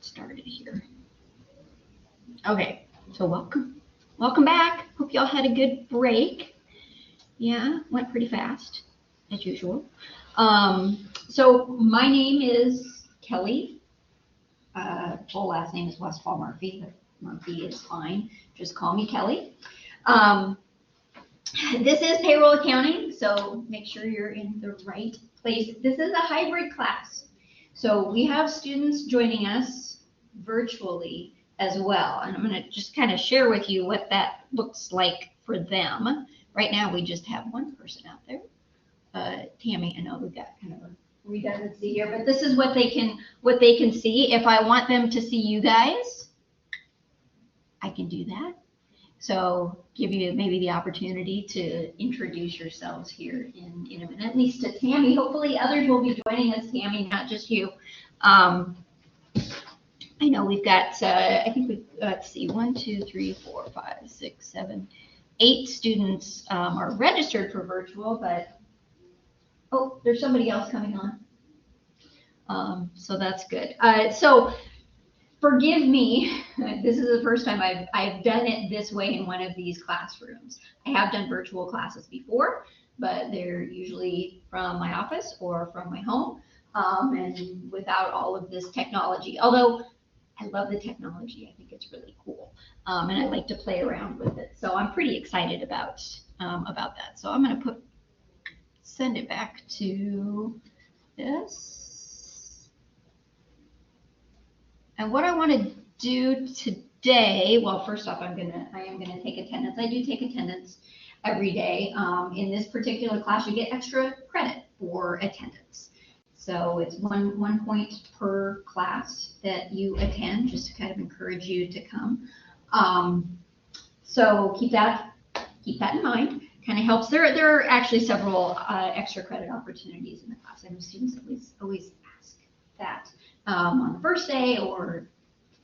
started here. Okay, so welcome back. Hope y'all had a good break. Yeah, went pretty fast as usual. So my name is Kelly. Full last name is Westfall Murphy, but Murphy is fine. Just call me Kelly. This is payroll accounting, so make sure you're in the right place. This is a hybrid class. So we have students joining us virtually as well. And I'm going to just kind of share with you what that looks like for them. Right now, we just have one person out there. Tammy, I know we've got kind of a redundancy here, but this is what they can see. If I want them to see you guys, I can do that. So give you maybe the opportunity to introduce yourselves here in a minute, at least to Tammy. Hopefully others will be joining us, Tammy, not just you. I know we've got, I think we've, let's see, 1, 2, 3, 4, 5, 6, 7, 8 students are registered for virtual, but, oh, there's somebody else coming on. So that's good. So forgive me, this is the first time I've done it this way in one of these classrooms. I have done virtual classes before, but they're usually from my office or from my home, and without all of this technology. Although I love the technology, I think it's really cool, and I like to play around with it. So I'm pretty excited about that. So I'm going to send it back to this. And what I want to do today, well, first off, I am gonna take attendance. I do take attendance every day. In this particular class, you get extra credit for attendance. So it's one point per class that you attend, just to kind of encourage you to come. So keep that in mind. Kind of helps. There are actually several extra credit opportunities in the class. I know students always ask that on the first day, or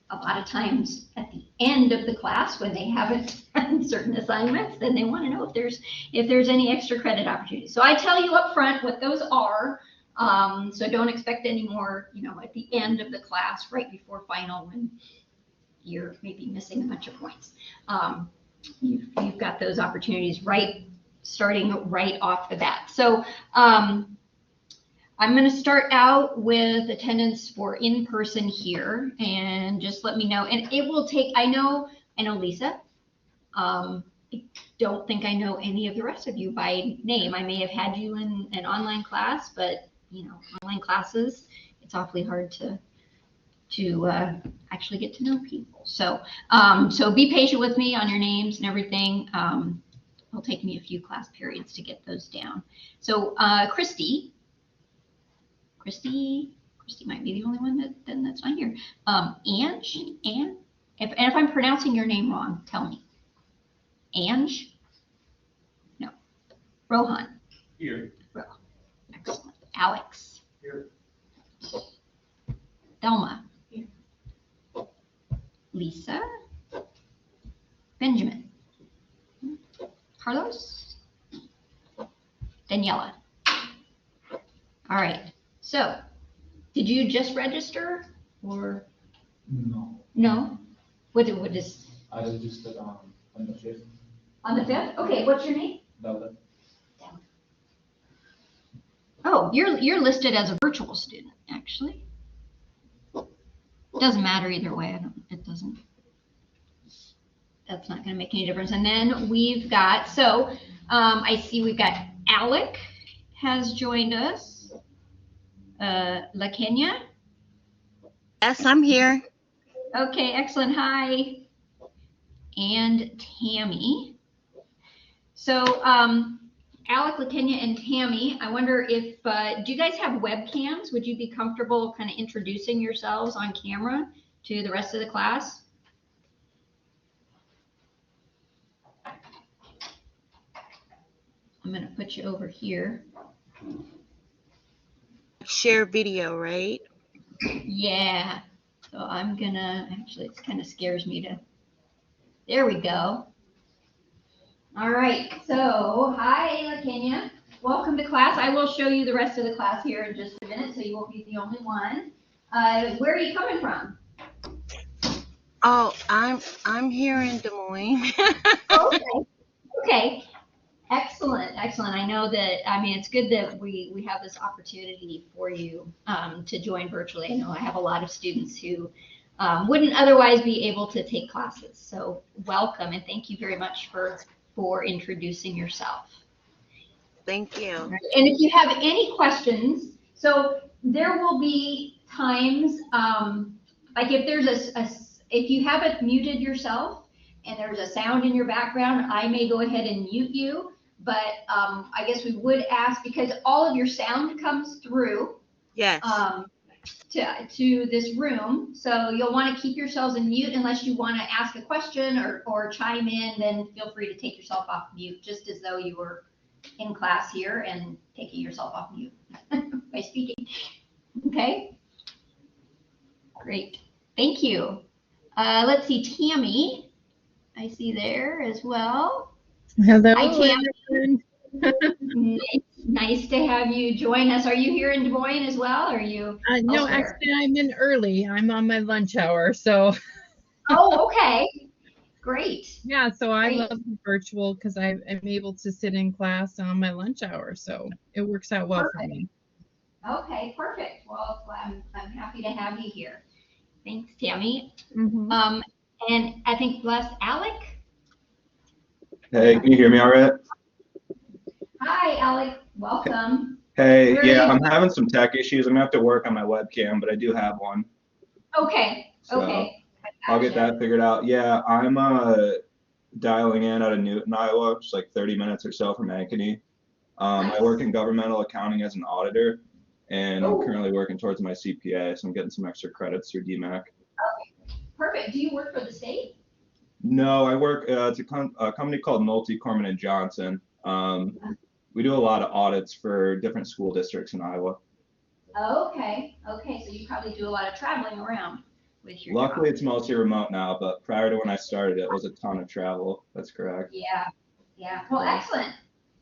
a lot of times at the end of the class when they haven't done certain assignments, then they want to know if there's any extra credit opportunities. So I tell you up front what those are. So don't expect any more, at the end of the class, right before final, when you're maybe missing a bunch of points. You've got those opportunities starting right off the bat. So I'm going to start out with attendance for in-person here, and just let me know. And it will take, I know Lisa. I don't think I know any of the rest of you by name. I may have had you in an online class, but online classes, it's awfully hard to actually get to know people. So so be patient with me on your names and everything. It'll take me a few class periods to get those down. So Christy might be the only one that's on here. Ange, if I'm pronouncing your name wrong, tell me. Ange? No. Rohan? Here. Excellent. Alex? Here. Thelma? Here. Lisa? Benjamin? Carlos? Daniela? All right. So, did you just register, or? No. No? What is? I registered on the 5th. On the 5th? Okay, what's your name? Dawda. Oh, you're listed as a virtual student, actually. Doesn't matter either way. That's not going to make any difference. And then we've got, I see we've got Alec has joined us. La Kenya? Yes, I'm here. Okay, excellent. Hi. And Tammy. So Alec, La Kenya, and Tammy, I wonder if, do you guys have webcams? Would you be comfortable kind of introducing yourselves on camera to the rest of the class? I'm going to put you over here. Share video, right? Yeah. So I'm going to, actually, it kind of scares me to, there we go. All right. So, hi, La Kenya. Welcome to class. I will show you the rest of the class here in just a minute, so you won't be the only one. Where are you coming from? Oh, I'm here in Des Moines. Okay. Okay. Excellent, excellent. I know that, I mean, it's good that we have this opportunity for you to join virtually. I know I have a lot of students who wouldn't otherwise be able to take classes. So welcome and thank you very much for introducing yourself. Thank you. Right. And if you have any questions, so there will be times, like if there's if you haven't muted yourself and there's a sound in your background, I may go ahead and mute you. But I guess we would ask, because all of your sound comes through Yes. to this room. So you'll want to keep yourselves in mute unless you want to ask a question or chime in, then feel free to take yourself off mute, just as though you were in class here and taking yourself off mute by speaking. Okay? Great. Thank you. Let's see, Tammy, I see there as well. Hello, Hi, Tammy. everyone. Nice to have you join us. Are you here in Des Moines as well? Or are you No, elsewhere? actually, I'm in early. I'm on my lunch hour, so Oh, okay. Great. yeah. So I Great. love virtual because I'm able to sit in class on my lunch hour, so it works out well for me. Okay, perfect. Well, I'm happy to have you here. Thanks, Tammy. Mhm. And I think last, Alec. Hey, can you hear me all right? Hi, Alec. Welcome. Hey, Where are yeah, you? I'm having some tech issues. I'm gonna have to work on my webcam, but I do have one. Okay. So Okay. I'll get that figured out. Yeah, I'm dialing in out of Newton, Iowa, just like 30 minutes or so from Ankeny. I work in governmental accounting as an auditor, and I'm Oh, currently working towards my CPA, so I'm getting some extra credits through DMAC. perfect. Do you work for the state? No, I work, it's a company called Nolte, Corman and Johnson. We do a lot of audits for different school districts in Iowa. Okay. Okay. So you probably do a lot of traveling around with your Luckily, job. it's mostly remote now, but prior to when I started, it was a ton of travel. That's correct. Yeah. Yeah. Well, Yeah. excellent.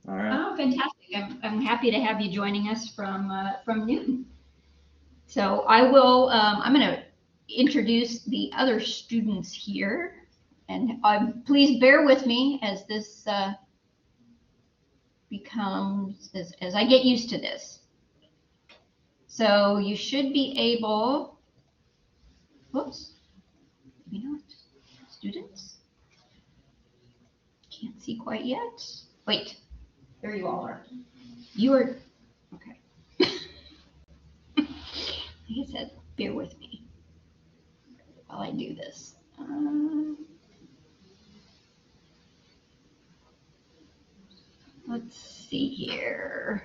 All right. Oh, fantastic. I'm happy to have you joining us from Newton. So I will, I'm going to introduce the other students here. And please bear with me as this becomes, as I get used to this. So you should be able, whoops, maybe not. Students? Can't see quite yet. Wait, there you all are. You are, okay. Like I said, bear with me while I do this. Let's see here.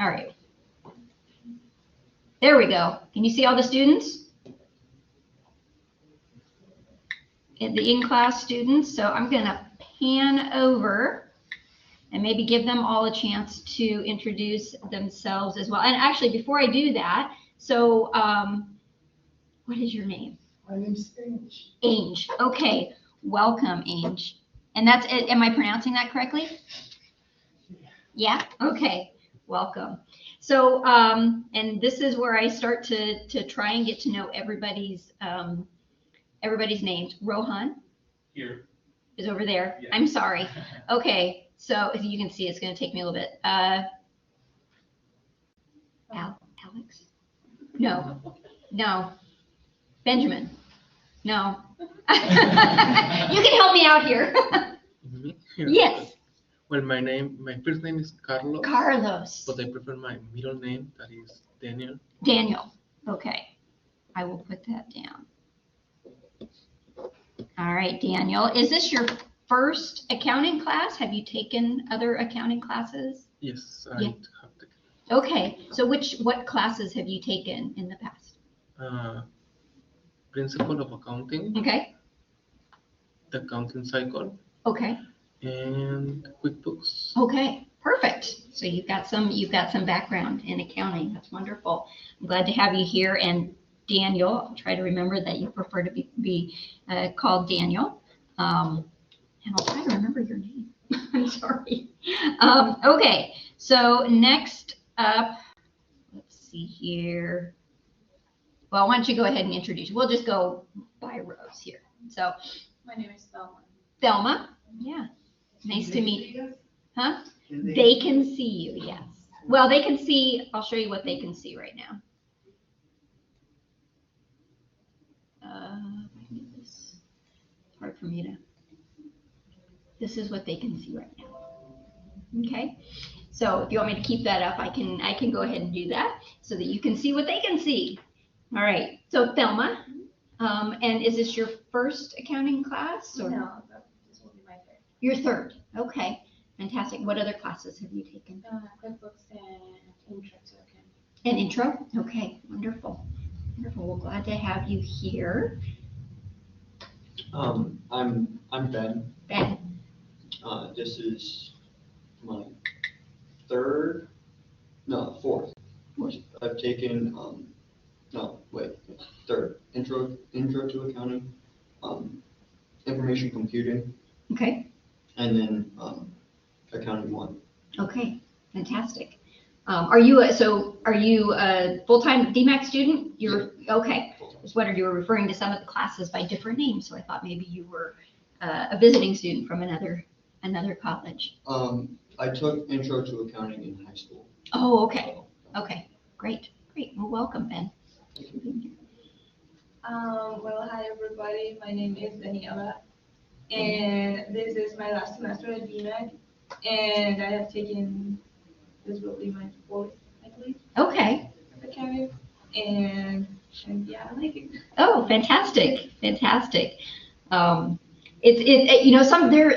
All right. There we go. Can you see all the students? And the in-class students. So I'm going to pan over and maybe give them all a chance to introduce themselves as well. And actually, before I do that, so what is your name? My name's Ange. Ange. Okay. Welcome, Ange. And that's it. Am I pronouncing that correctly? Yeah? Okay. Welcome. So, and this is where I start to try and get to know everybody's names. Rohan Here. is over there. Yeah. I'm sorry. Okay. So if you can see, it's going to take me a little bit. Alex? No. Benjamin? No. You can help me out here. Yes. Well, my first name is Carlos. Carlos. But I prefer my middle name, that is Daniel. Daniel. Okay. I will put that down. All right, Daniel. Is this your first accounting class? Have you taken other accounting classes? Yes, I Yeah. have taken. Okay. So what classes have you taken in the past? Principle of Accounting, Okay. the Accounting Cycle, Okay. and QuickBooks. Okay. Perfect. So you've got some background in accounting. That's wonderful. I'm glad to have you here. And Daniel, I'll try to remember that you prefer to be called Daniel. And I'll try to remember your name. I'm sorry. Okay. So next up, let's see here. Well, why don't you go ahead and introduce? We'll just go by rows here. So, My name is Thelma. Thelma, yeah, nice to meet you. Huh? They can see you, yes. Well, they can see, I'll show you what they can see right now. If I can get this. It's hard for me to. This is what they can see right now. Okay, so if you want me to keep that up, I can go ahead and do that so that you can see what they can see. All right, so Thelma, and is this your first accounting class? Or? No, this will be my third. Your third, okay, fantastic. What other classes have you taken? QuickBooks and Intro to Accounting. An intro? Okay, wonderful. Wonderful. Well, glad to have you here. I'm Ben. Ben, This is my fourth. I've taken third intro to accounting, information computing, okay, and then accounting 1. okay, fantastic. Are you a full-time DMAC student? You're, okay. I was wondering, you were referring to some of the classes by different names, so I thought maybe you were a visiting student from another college. I took intro to accounting in high school. Oh, okay, okay, great. Well, welcome, Ben. Thanks for being here. Well, hi everybody. My name is Daniela, and this is my last semester at BMAC, and I have taken, this will be my fourth, I believe, Okay. accounting, and yeah, I like it. Oh, fantastic.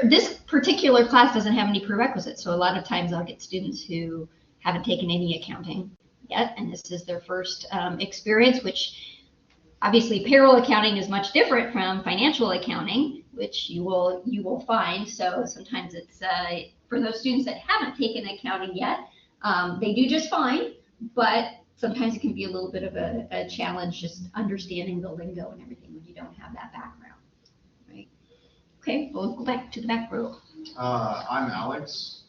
This particular class doesn't have any prerequisites, so a lot of times I'll get students who haven't taken any accounting yet, and this is their first experience, which obviously payroll accounting is much different from financial accounting, which you will find. So sometimes it's for those students that haven't taken accounting yet, they do just fine, but sometimes it can be a little bit of a challenge just understanding the lingo and everything when you don't have that background, right? Okay, well, let's go back to the back row. I'm Alex.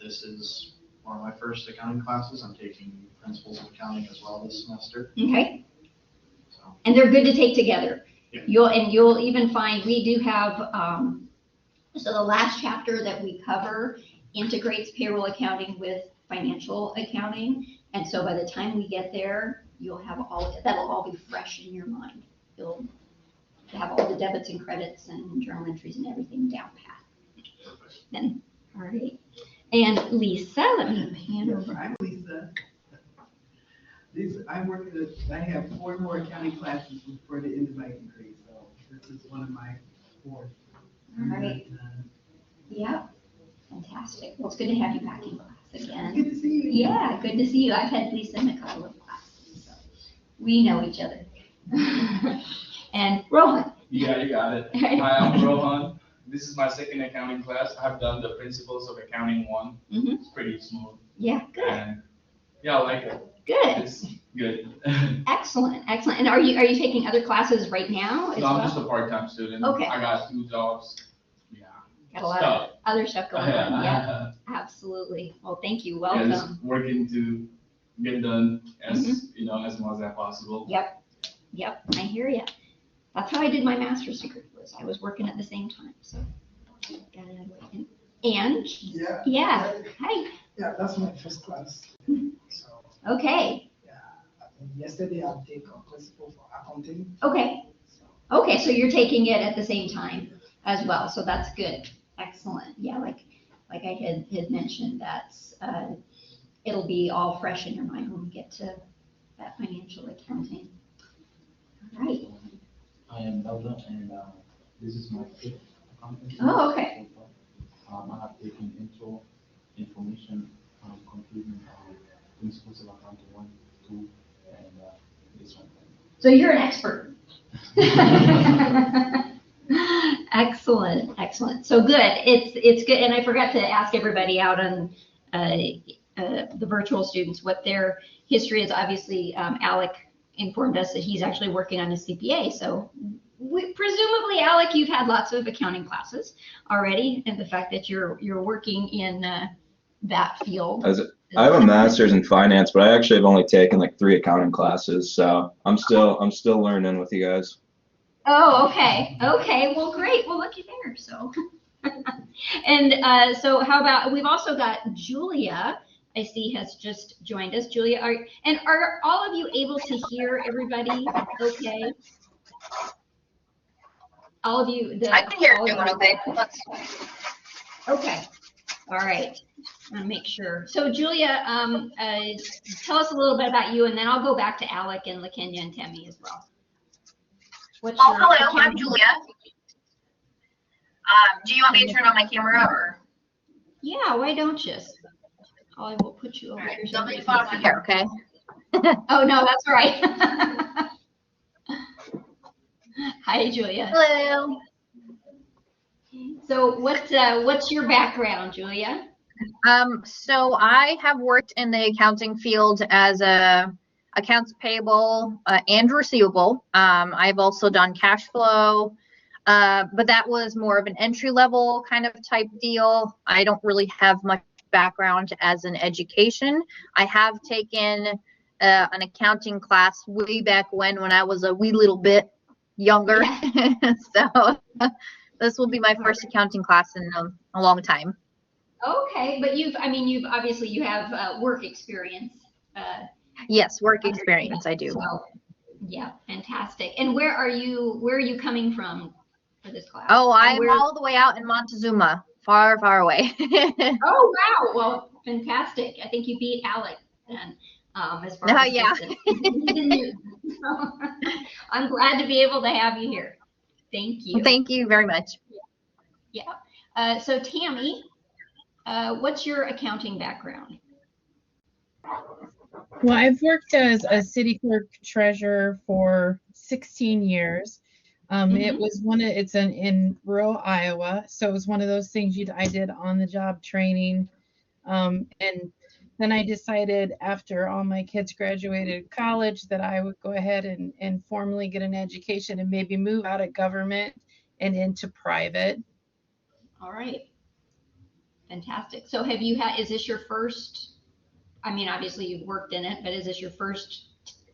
This is one of my first accounting classes. I'm taking Principles of Accounting as well this semester. Okay, So, and they're good to take together. Yeah. You'll even find we do have, so the last chapter that we cover integrates payroll accounting with financial accounting. And so by the time we get there, you'll have that'll all be fresh in your mind. You'll have all the debits and credits and journal entries and everything down pat. Then, all right. And Lisa, let me hand over. I'm Lisa. I have 4 more accounting classes before the end of my degree, so this is one of my 4. All right. Yep. Fantastic. Well, it's good to have you back in class again. Good to see you. Yeah, good to see you. I've had Lisa in a couple of classes, so we know each other. And Rohan. Yeah, you got it. Hi, I'm Rohan. This is my second accounting class. I've done the Principles of Accounting 1. Mm-hmm. It's pretty smooth. Yeah, good. And yeah, I like it. Good. It's good. Excellent. And are you taking other classes right now as No, I'm well? just a part-time student. Okay. I got 2 jobs. Yeah. Got a lot of other stuff going on. Yeah, absolutely. Well, thank you. Welcome. Yeah, just working to get done as Mm-hmm. as much as possible. Yep, I hear you. That's how I did my master's degree. I was working at the same time, so got it out of the way. And yeah, hi. Yeah, that's my first class. So, Okay. yeah, yesterday I take a principle for accounting. Okay. Okay, so you're taking it at the same time as well, so that's good. Excellent. Yeah, like I had mentioned, that's it'll be all fresh in your mind when we get to that financial accounting. All right. I am Belda, and this is my 5th accounting. Oh, okay. I have taken intro, information, computing, principles of accounting 1, 2, and this one. So you're an expert. Excellent. So good. It's good. And I forgot to ask everybody out on the virtual students what their history is. Obviously, Alec informed us that he's actually working on his CPA. So presumably, Alec, you've had lots of accounting classes already, and the fact that you're working in that field. I have a master's in finance, but I actually have only taken like 3 accounting classes, so I'm still learning with you guys. Oh, okay. Okay. Well, great. Well, looky there. So, and so how about we've also got Julia. I see has just joined us. Julia, are all of you able to hear everybody? Okay. All of you. I can hear everyone okay. Okay. All right. I'll make sure. So Julia, tell us a little bit about you, and then I'll go back to Alec and LaKenya and Tammy as well. What's your Hello, I'm Julia. Do you want me to turn on my camera or? Yeah, why don't you? I will put you over All right, here. so let me put on my hair, okay? Oh, no, that's all right. Hi, Julia. Hello. So what's your background, Julia? So I have worked in the accounting field as a accounts payable and receivable. I've also done cash flow, but that was more of an entry level kind of type deal. I don't really have much background as an education. I have taken an accounting class way back when I was a wee little bit younger. Yeah. So this will be my first accounting class in a long time. Okay, but you've obviously you have work experience. Yes, work experience, I do. So, yeah, fantastic. And where are you coming from for this class? Oh, I'm all the way out in Montezuma, far, far away. Oh, wow. Well, fantastic. I think you beat Alec then, as far as yeah. I'm glad to be able to have you here. Thank you. Thank you very much. Yeah. So Tammy, what's your accounting background? Well, I've worked as a city clerk treasurer for 16 years. It's in rural Iowa, so it was one of those things I did on the job training. And then I decided after all my kids graduated college that I would go ahead and formally get an education and maybe move out of government and into private. All right. Fantastic. So is this your first, obviously you've worked in it, but is this your first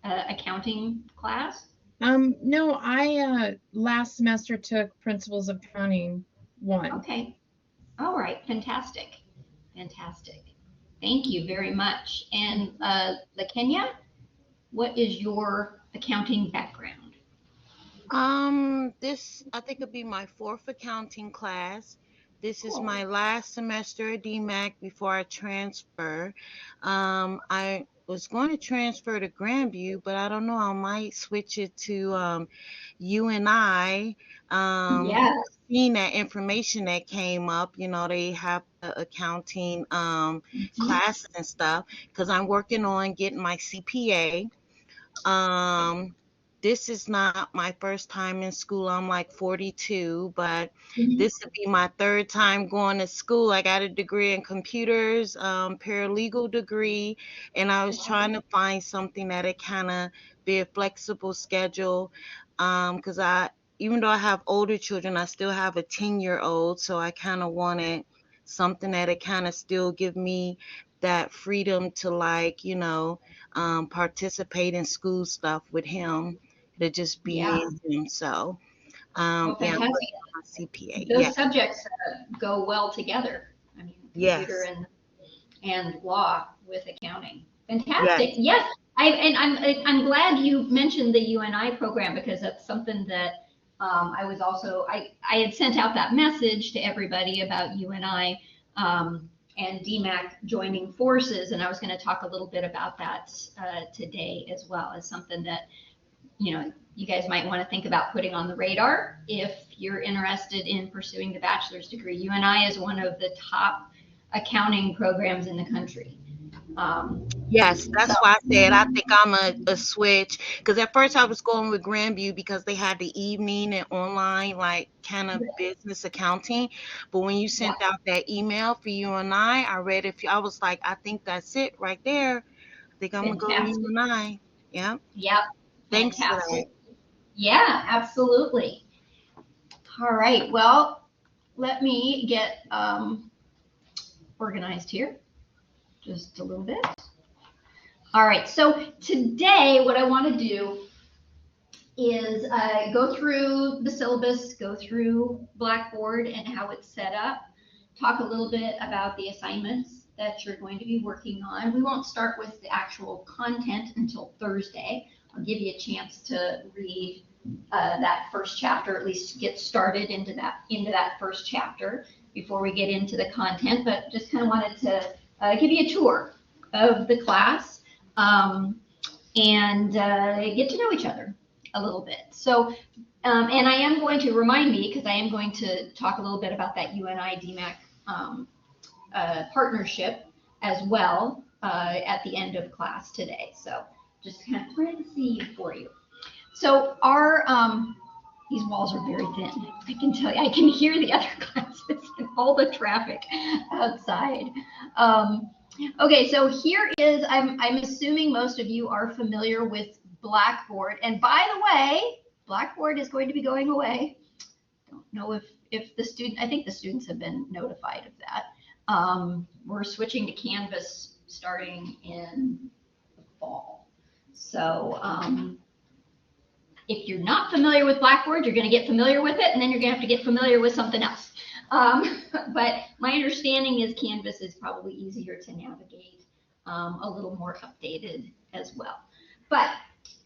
accounting class? No, I last semester took Principles of Accounting 1. Okay. All right. Fantastic. Fantastic. Thank you very much. And LaKenya, what is your accounting background? This I think it'll be my 4th accounting class. This is my last semester at DMAC before I transfer. I was going to transfer to Grandview, but I don't know. I might switch it to UNI. Yes. Seeing that information that came up, they have the accounting classes and stuff because I'm working on getting my CPA. This is not my first time in school. I'm like 42, but this would be my 3rd time going to school. I got a degree in computers, paralegal degree, and I was trying to find something that'd kind of be a flexible schedule. Because even though I have older children, I still have a 10-year-old, so I kind of wanted something that'd kind of still give me that freedom to participate in school stuff with him. To just be him. So, Well, fantastic. CPA. Those subjects go well together. Computer and law with accounting. Fantastic. Yes. I'm glad you mentioned the UNI program because that's something that I had sent out that message to everybody about UNI and DMAC joining forces, and I was going to talk a little bit about that today as well as something that you guys might want to think about putting on the radar if you're interested in pursuing the bachelor's degree. UNI is one of the top accounting programs in the country. Yes, that's why I said I think I'm a switch. Because at first I was going with Grandview because they had the evening and online, kind of business accounting. But when you sent out that email for UNI, I read it. I was like, I think that's it right there. I think I'm going to go to UNI. Yeah. Yep. Thanks for that. Yeah, absolutely. All right. Well, let me get organized here. just a little bit. All right, so today what I want to do is go through the syllabus, go through Blackboard and how it's set up, talk a little bit about the assignments that you're going to be working on. We won't start with the actual content until Thursday. I'll give you a chance to read that first chapter, at least get started into that first chapter before we get into the content, but just kind of wanted to give you a tour of the class and get to know each other a little bit. So, and I am going to remind me, because I am going to talk a little bit about that UNI DMAC partnership as well at the end of class today. So just kind of plant the seed for you. So our, these walls are very thin. I can tell you, I can hear the other classes and all the traffic outside. Okay, so here is, I'm assuming most of you are familiar with Blackboard. And by the way, Blackboard is going to be going away. Don't know if the student, I think the students have been notified of that. We're switching to Canvas starting in the fall. So if you're not familiar with Blackboard, you're going to get familiar with it, and then you're going to have to get familiar with something else. But my understanding is Canvas is probably easier to navigate, a little more updated as well. But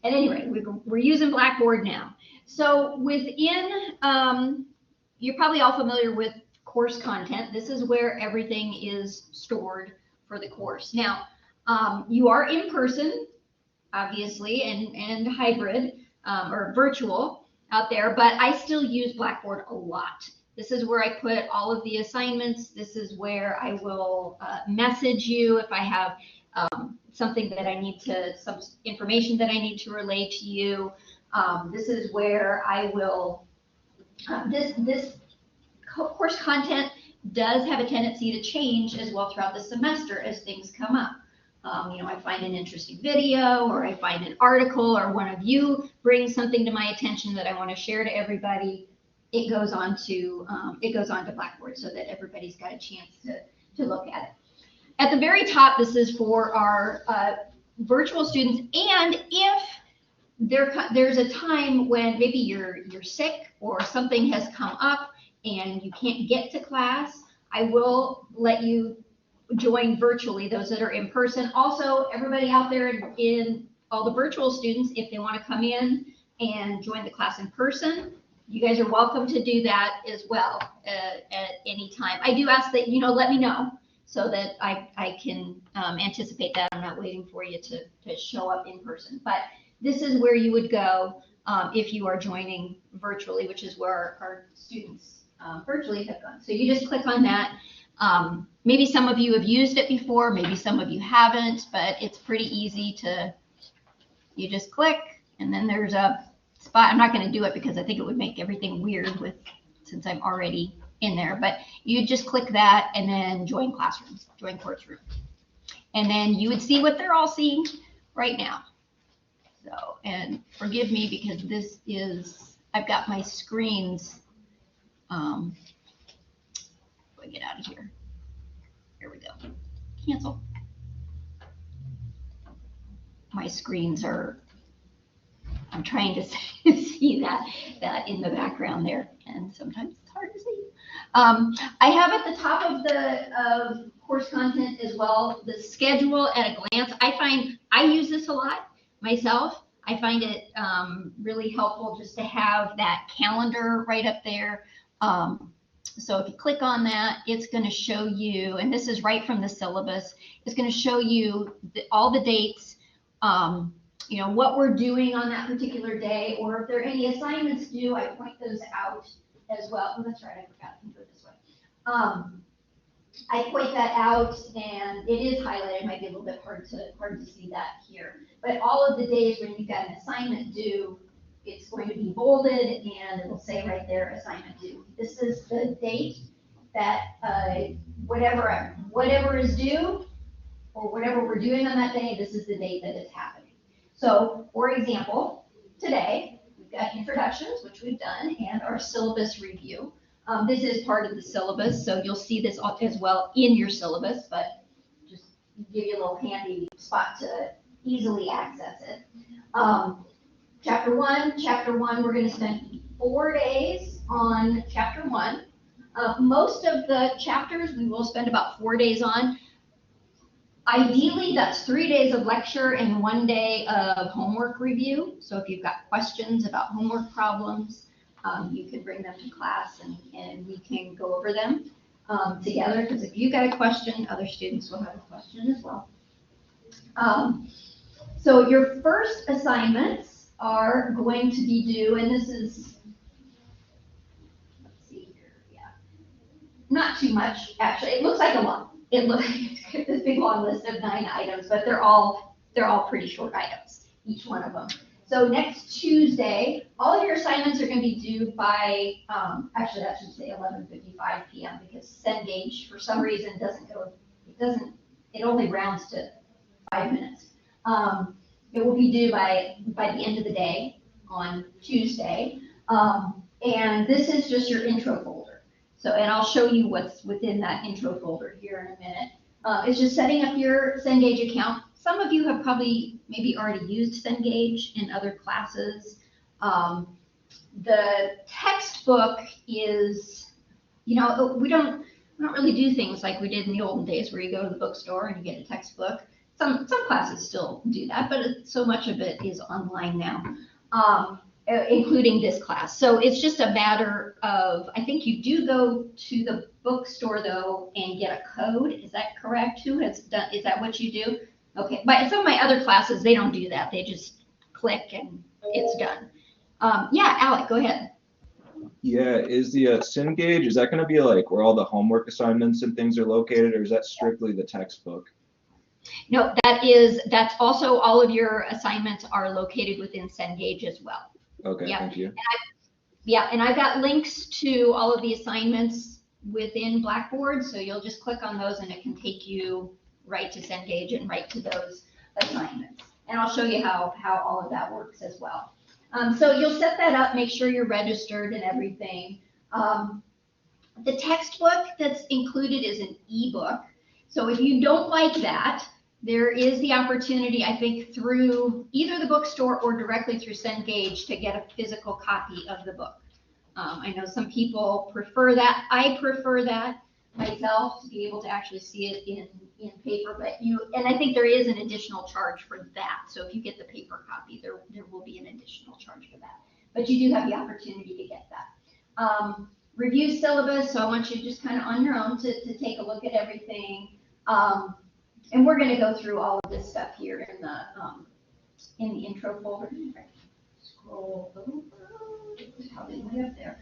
at any rate, we're using Blackboard now. So within, you're probably all familiar with course content. This is where everything is stored for the course. Now, you are in person, obviously, and hybrid or virtual out there, but I still use Blackboard a lot. This is where I put all of the assignments. This is where I will message you if I have something that I need to, some information that I need to relay to you. This is where I will, this course content does have a tendency to change as well throughout the semester as things come up. You know, I find an interesting video, or I find an article, or one of you brings something to my attention that I want to share to everybody. It goes on to Blackboard so that everybody's got a chance to look at it. At the very top, this is for our virtual students, and if there's a time when maybe you're sick or something has come up and you can't get to class, I will let you join virtually, those that are in person. Also, everybody out there in all the virtual students, if they want to come in and join the class in person, you guys are welcome to do that as well at any time. I do ask that, you know, let me know so that I can anticipate that. I'm not waiting for you to show up in person. But this is where you would go if you are joining virtually, which is where our students virtually have gone. So you just click on that. Maybe some of you have used it before, maybe some of you haven't, but it's pretty easy to, you just click, and then there's a spot. I'm not going to do it because I think it would make everything weird since I'm already in there, but you just click that and then join classroom, join course room. And then you would see what they're all seeing right now. So, and forgive me because this is, I've got my screens, get out of here. Here we go. Cancel. My screens are, I'm trying to see that in the background there, and sometimes it's hard to see. I have at the top of the course content as well the schedule at a glance. I use this a lot myself. I find it really helpful just to have that calendar right up there. So if you click on that, it's going to show you, and this is right from the syllabus, it's going to show you all the dates, you know, what we're doing on that particular day, or if there are any assignments due, I point those out as well. Oh, that's right, I forgot, I can do it this way. I point that out, and it is highlighted. It might be a little bit hard to see that here. But all of the days when you've got an assignment due, it's going to be bolded, and it will say right there, assignment due. This is the date that whatever is due, or whatever we're doing on that day, this is the date that it's happening. So, for example, today, we've got introductions, which we've done, and our syllabus review. This is part of the syllabus, so you'll see this as well in your syllabus, but just give you a little handy spot to easily access it. Chapter one, we're gonna spend 4 days on chapter 1. Most of the chapters we will spend about 4 days on. Ideally, that's 3 days of lecture and 1 day of homework review. So if you've got questions about homework problems, you can bring them to class and we can go over them together, because if you've got a question, other students will have a question as well. So your first assignments are going to be due, and this is, let's see here, yeah, not too much, actually. It looks like a lot. It looks like this big long list of 9 items, but they're all pretty short items, each one of them. So next Tuesday, all of your assignments are going to be due by, actually that should say 11:55 p.m. because Cengage for some reason it only rounds to 5 minutes. It will be due by the end of the day on Tuesday. And this is just your intro folder. So, and I'll show you what's within that intro folder here in a minute. It's just setting up your Cengage account. Some of you have probably maybe already used Cengage in other classes. The textbook is, we don't really do things like we did in the olden days where you go to the bookstore and you get a textbook. Some classes still do that, but so much of it is online now, including this class. So it's just a matter of, I think you do go to the bookstore though and get a code. Is that correct? Who has done? Is that what you do? Okay, but some of my other classes, they don't do that. They just click and it's done. Yeah, Alec, go ahead. Yeah, is the Cengage, is that going to be like where all the homework assignments and things are located, or is that strictly the textbook? No, that's also all of your assignments are located within Cengage as well. Okay, yeah. Thank you. And I've got links to all of the assignments within Blackboard, so you'll just click on those and it can take you right to Cengage and right to those assignments. And I'll show you how all of that works as well. So you'll set that up, make sure you're registered and everything. The textbook that's included is an ebook. So if you don't like that, there is the opportunity, I think, through either the bookstore or directly through Cengage to get a physical copy of the book. I know some people prefer that. I prefer that myself, to be able to actually see it in paper, and I think there is an additional charge for that. So if you get the paper copy, there will be an additional charge for that. But you do have the opportunity to get that. Review syllabus, so I want you just kind of on your own to take a look at everything. And we're going to go through all of this stuff here in the intro folder. Scroll over, it's probably way up there.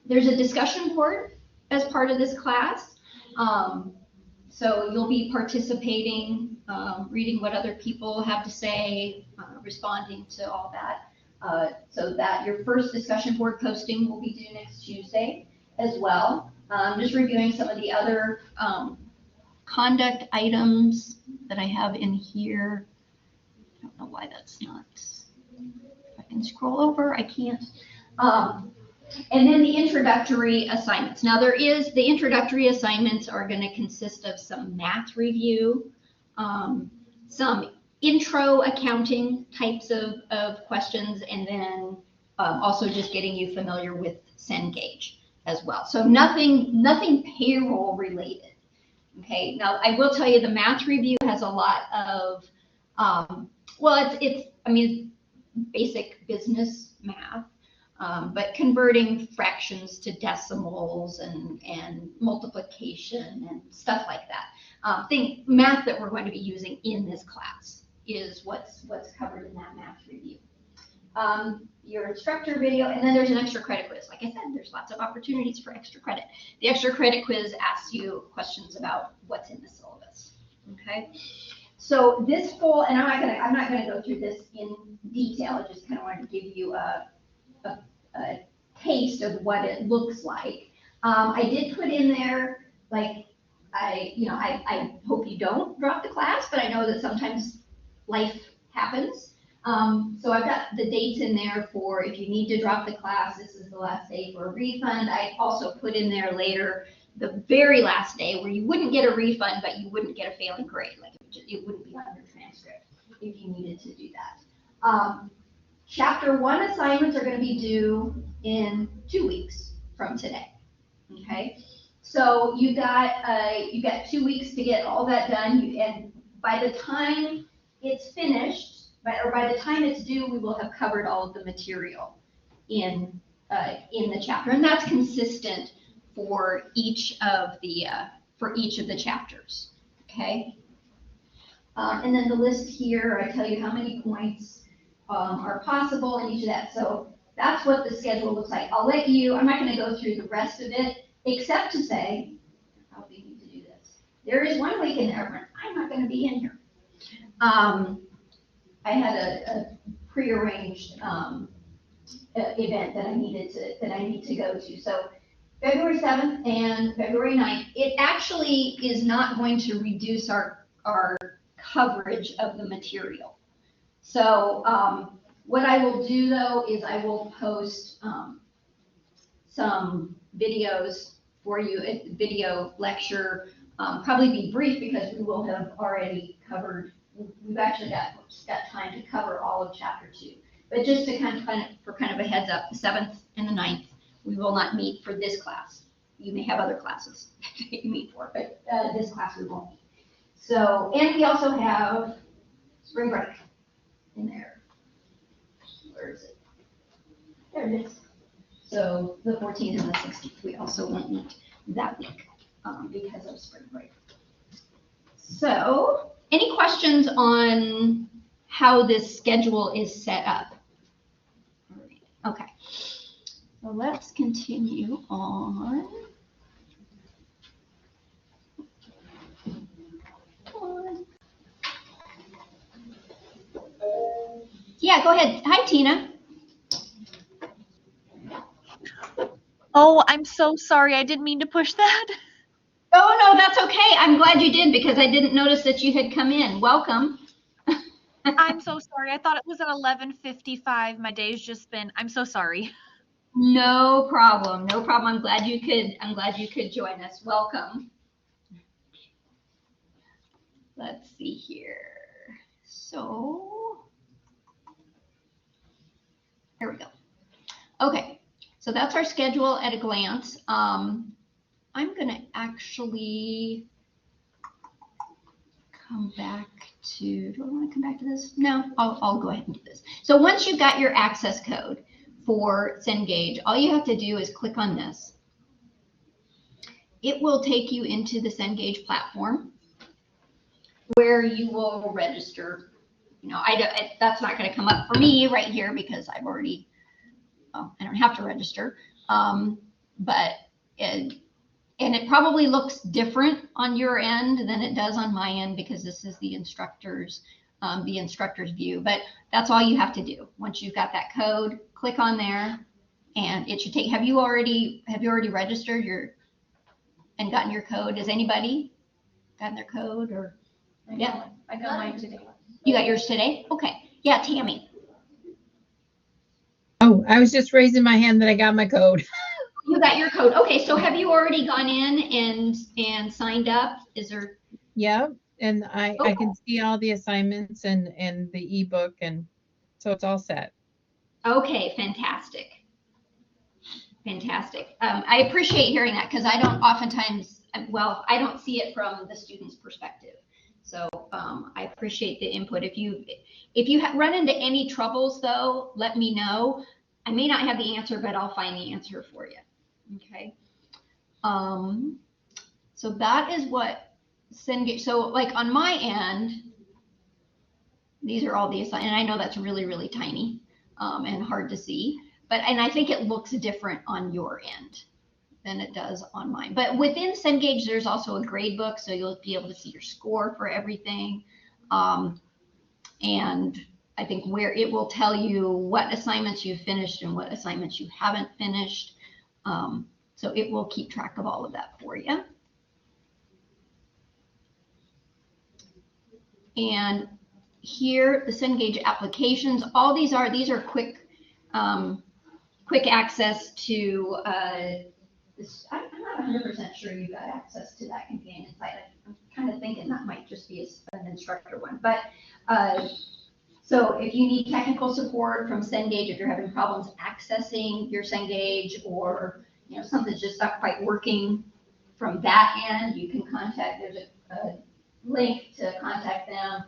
There's a discussion board as part of this class. So you'll be participating, reading what other people have to say, responding to all that. So that your first discussion board posting will be due next Tuesday as well. Just reviewing some of the other conduct items that I have in here. I don't know why that's not, if I can scroll over, I can't. And then the introductory assignments. Now the introductory assignments are going to consist of some math review, some intro accounting types of questions, and then also just getting you familiar with Cengage as well. So nothing payroll related. Okay, now I will tell you the math review has a lot of, it's basic business math, but converting fractions to decimals and multiplication and stuff like that. Math that we're going to be using in this class is what's covered in that math review. Your instructor video, and then there's an extra credit quiz. Like I said, there's lots of opportunities for extra credit. The extra credit quiz asks you questions about what's in the syllabus. Okay, so this full, and I'm not gonna go through this in detail. I just kind of wanted to give you a taste of what it looks like. I did put in there, like, I hope you don't drop the class, but I know that sometimes life happens. So I've got the dates in there for if you need to drop the class, this is the last day for a refund. I also put in there later the very last day where you wouldn't get a refund, but you wouldn't get a failing grade. Like it wouldn't be on your transcript if you needed to do that. Chapter 1 assignments are going to be due in 2 weeks from today. Okay, so you got 2 weeks to get all that done, and by the time it's finished, or by the time it's due, we will have covered all of the material in the chapter, and that's consistent for each of the chapters. Okay, and then the list here, I tell you how many points are possible in each of that. So that's what the schedule looks like. I'm not going to go through the rest of it, except to say, I probably need to do this. There is one week in there when I'm not going to be in here. I had a prearranged event that I need to go to. So February 7th and February 9th, it actually is not going to reduce our coverage of the material. So what I will do though is I will post some videos for you, a video lecture, probably be brief because we will have already covered, we've actually got time to cover all of chapter 2. But just to kind of a heads up, the 7th and the 9th, we will not meet for this class. You may have other classes that you meet for, but this class we won't meet. So, and we also have spring break in there. Where is it? There it is. So the 14th and the 16th, we also won't meet that week because of spring break. So, any questions on how this schedule is set up? Okay, so let's continue on. Yeah, go ahead. Hi, Tina. Oh, I'm so sorry. I didn't mean to push that. Oh, no, that's okay. I'm glad you did because I didn't notice that you had come in. Welcome. I'm so sorry. I thought it was at 11:55. My day's just been, I'm so sorry. No problem. No problem. I'm glad you could join us. Welcome. Let's see here. So here we go. Okay. So that's our schedule at a glance. I'm going to actually come back to, do I want to come back to this? No, I'll go ahead and do this. So once you've got your access code for Cengage, all you have to do is click on this. It will take you into the Cengage platform where you will register. You know, that's not going to come up for me right here because I've already, I don't have to register. And it probably looks different on your end than it does on my end because this is the instructor's view. But that's all you have to do. Once you've got that code, click on there, and it should take. Have you already registered and gotten your code? Has anybody gotten their code or? Yeah, I got mine today. You got yours today? Okay. Yeah, Tammy. Oh, I was just raising my hand that I got my code. You got your code. Okay, so have you already gone in and signed up? Is there? Yeah, and I can see all the assignments and the ebook, and so it's all set. Okay, fantastic. Fantastic. I appreciate hearing that because I don't oftentimes, well, I don't see it from the student's perspective. So I appreciate the input. If you run into any troubles though, let me know. I may not have the answer, but I'll find the answer for you. Okay. So that is what Cengage, so like on my end, these are all the assignments, and I know that's really, really tiny and hard to see, and I think it looks different on your end than it does on mine. But within Cengage, there's also a grade book, so you'll be able to see your score for everything. And I think where it will tell you what assignments you've finished and what assignments you haven't finished. So it will keep track of all of that for you. And here, the Cengage applications, all these are quick access to, I'm not not 100% sure you got access to that companion site. I'm kind of thinking that might just be an instructor one. But so if you need technical support from Cengage, if you're having problems accessing your Cengage, or something's just not quite working from that end, you can contact. There's a link to contact them.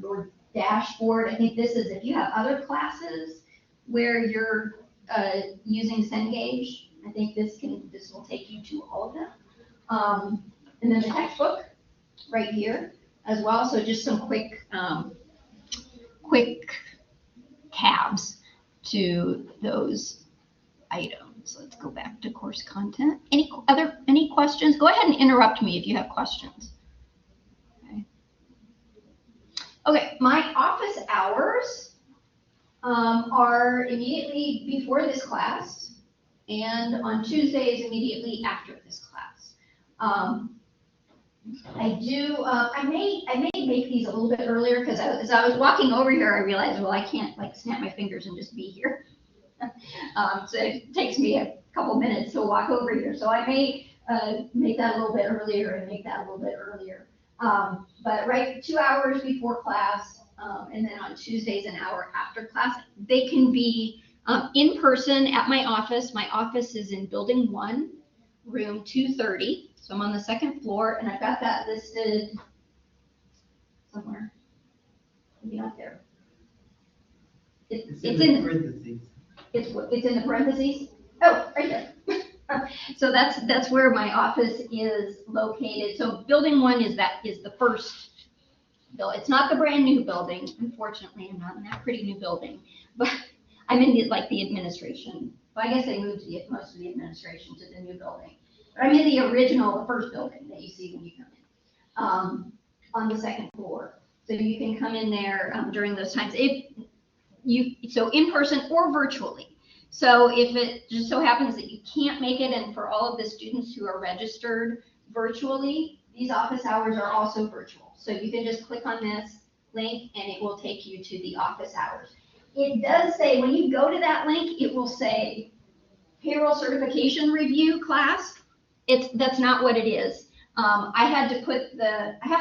Your dashboard. I think this is if you have other classes where you're using Cengage. I think this will take you to all of them. And then the textbook right here as well. So just some quick tabs to those items. Let's go back to course content. Any questions? Go ahead and interrupt me if you have questions. Okay, my office hours are immediately before this class, and on Tuesdays immediately after this class. I may make these a little bit earlier, because as I was walking over here, I realized, well, I can't like snap my fingers and just be here. So it takes me a couple minutes to walk over here. So I may make that a little bit earlier and make that a little bit earlier. But right 2 hours before class, and then on Tuesdays an hour after class. They can be in person at my office. My office is in Building 1, room 230. So I'm on the second floor, and I've got that listed somewhere. Maybe not there. It's in the parentheses. It's in the parentheses. Oh, right there. So that's where my office is located. So Building 1 is the first building. It's not the brand new building. Unfortunately, I'm not in that pretty new building, but I'm in the administration. Well, I guess they moved most of the administration to the new building. But I'm in the first building that you see when you come in, on the second floor. So you can come in there during those times. So in person or virtually. So if it just so happens that you can't make it, and for all of the students who are registered virtually, these office hours are also virtual. So you can just click on this link and it will take you to the office hours. It does say, when you go to that link, it will say payroll certification review class. That's not what it is. I have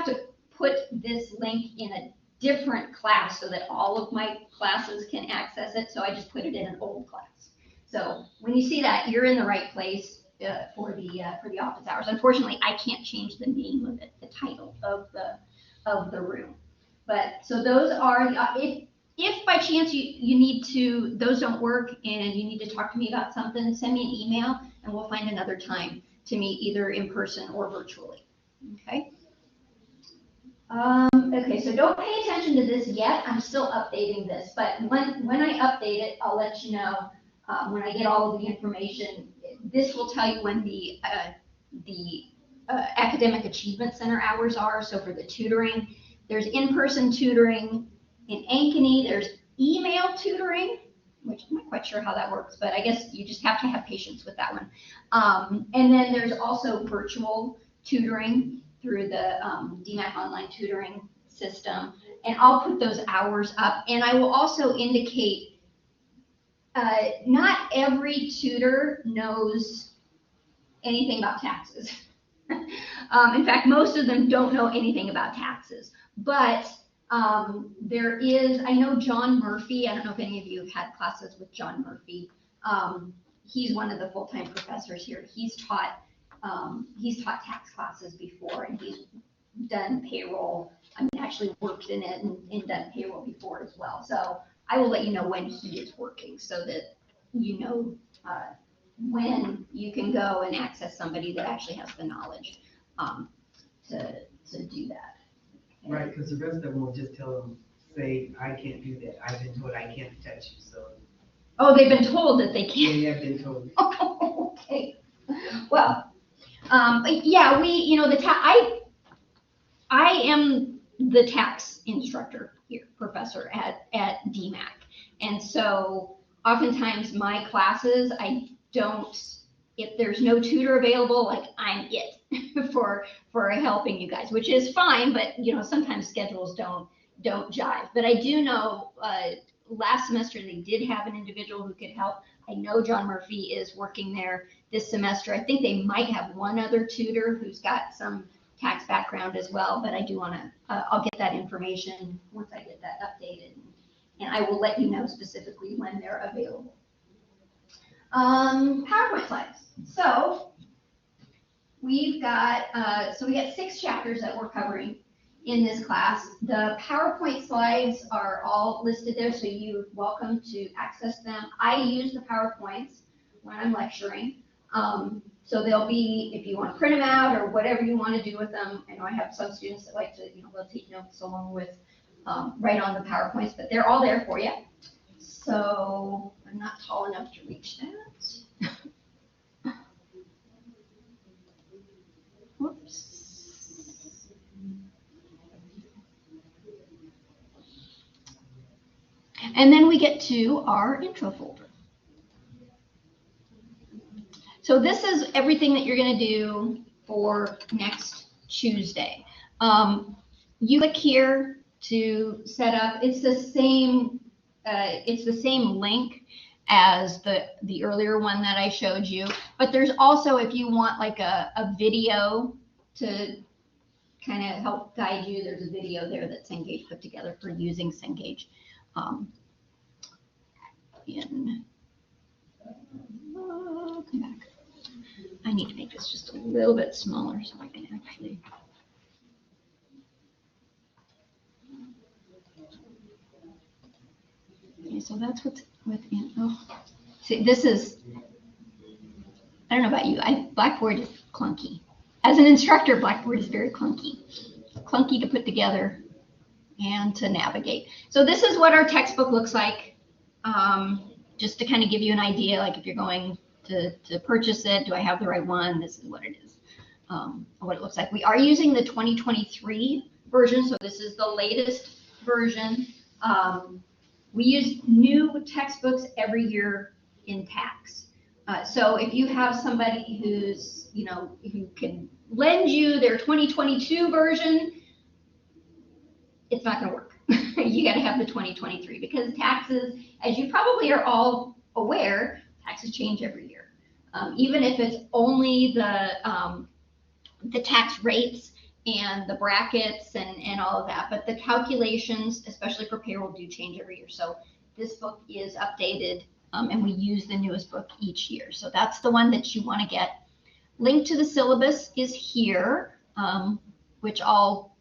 to put this link in a different class so that all of my classes can access it. So I just put it in an old class. So when you see that, you're in the right place for the office hours. Unfortunately, I can't change the name of it, the title of the room. But so those are if by chance you need to, those don't work and you need to talk to me about something, send me an email and we'll find another time to meet either in person or virtually. Okay. Okay, so don't pay attention to this yet. I'm still updating this, but when I update it, I'll let you know when I get all of the information. This will tell you when the Academic Achievement Center hours are. So for the tutoring, there's in-person tutoring in Ankeny. There's email tutoring, which I'm not quite sure how that works, but I guess you just have to have patience with that one. And then there's also virtual tutoring through the DMAC online tutoring system. And I'll put those hours up. And I will also indicate not every tutor knows anything about taxes. In fact, most of them don't know anything about taxes. But there is, I know John Murphy, I don't know if any of you have had classes with John Murphy. He's one of the full-time professors here. He's taught tax classes before, and he's done payroll. I mean, actually worked in it and done payroll before as well. So I will let you know when he is working so that you know when you can go and access somebody that actually has the knowledge to do that. Okay. Right, because the rest of them will just tell them, say, I can't do that. I've been told I can't touch you, so. Oh, they've been told that they can't. They have been told. Okay. Well, yeah, I am the tax instructor here, professor at DMAC. And so oftentimes my classes, if there's no tutor available, like I'm it for helping you guys, which is fine, but sometimes schedules don't jive. But I do know last semester they did have an individual who could help. I know John Murphy is working there this semester. I think they might have one other tutor who's got some tax background as well, but I do want to, I'll get that information once I get that updated. And I will let you know specifically when they're available. PowerPoint slides. So we've got, we got 6 chapters that we're covering in this class. The PowerPoint slides are all listed there, so you're welcome to access them. I use the PowerPoints when I'm lecturing. So they'll be, if you want to print them out or whatever you want to do with them. I know I have some students that like to, they'll take notes along with, right on the PowerPoints, but they're all there for you. So I'm not tall enough to reach that. Whoops. And then we get to our intro folder. So this is everything that you're going to do for next Tuesday. You click here to set up. It's the same link as the earlier one that I showed you. But there's also, if you want like a video to kind of help guide you, there's a video there that Cengage put together for using Cengage. Come back. I need to make this just a little bit smaller so I can actually. Okay, so that's what's within. Oh, see, this is, I don't know about you. Blackboard is clunky. As an instructor, Blackboard is very clunky. Clunky to put together and to navigate. So this is what our textbook looks like. Just to kind of give you an idea, like if you're going to purchase it, do I have the right one? This is what it is, what it looks like. We are using the 2023 version, so this is the latest version. We use new textbooks every year in tax. So if you have somebody who's, who can lend you their 2022 version, it's not going to work. You got to have the 2023 because taxes, as you probably are all aware, taxes change every year. Even if it's only the tax rates and the brackets and all of that, but the calculations, especially for payroll, do change every year. So this book is updated, and we use the newest book each year. So that's the one that you want to get. Link to the syllabus is here, which I'll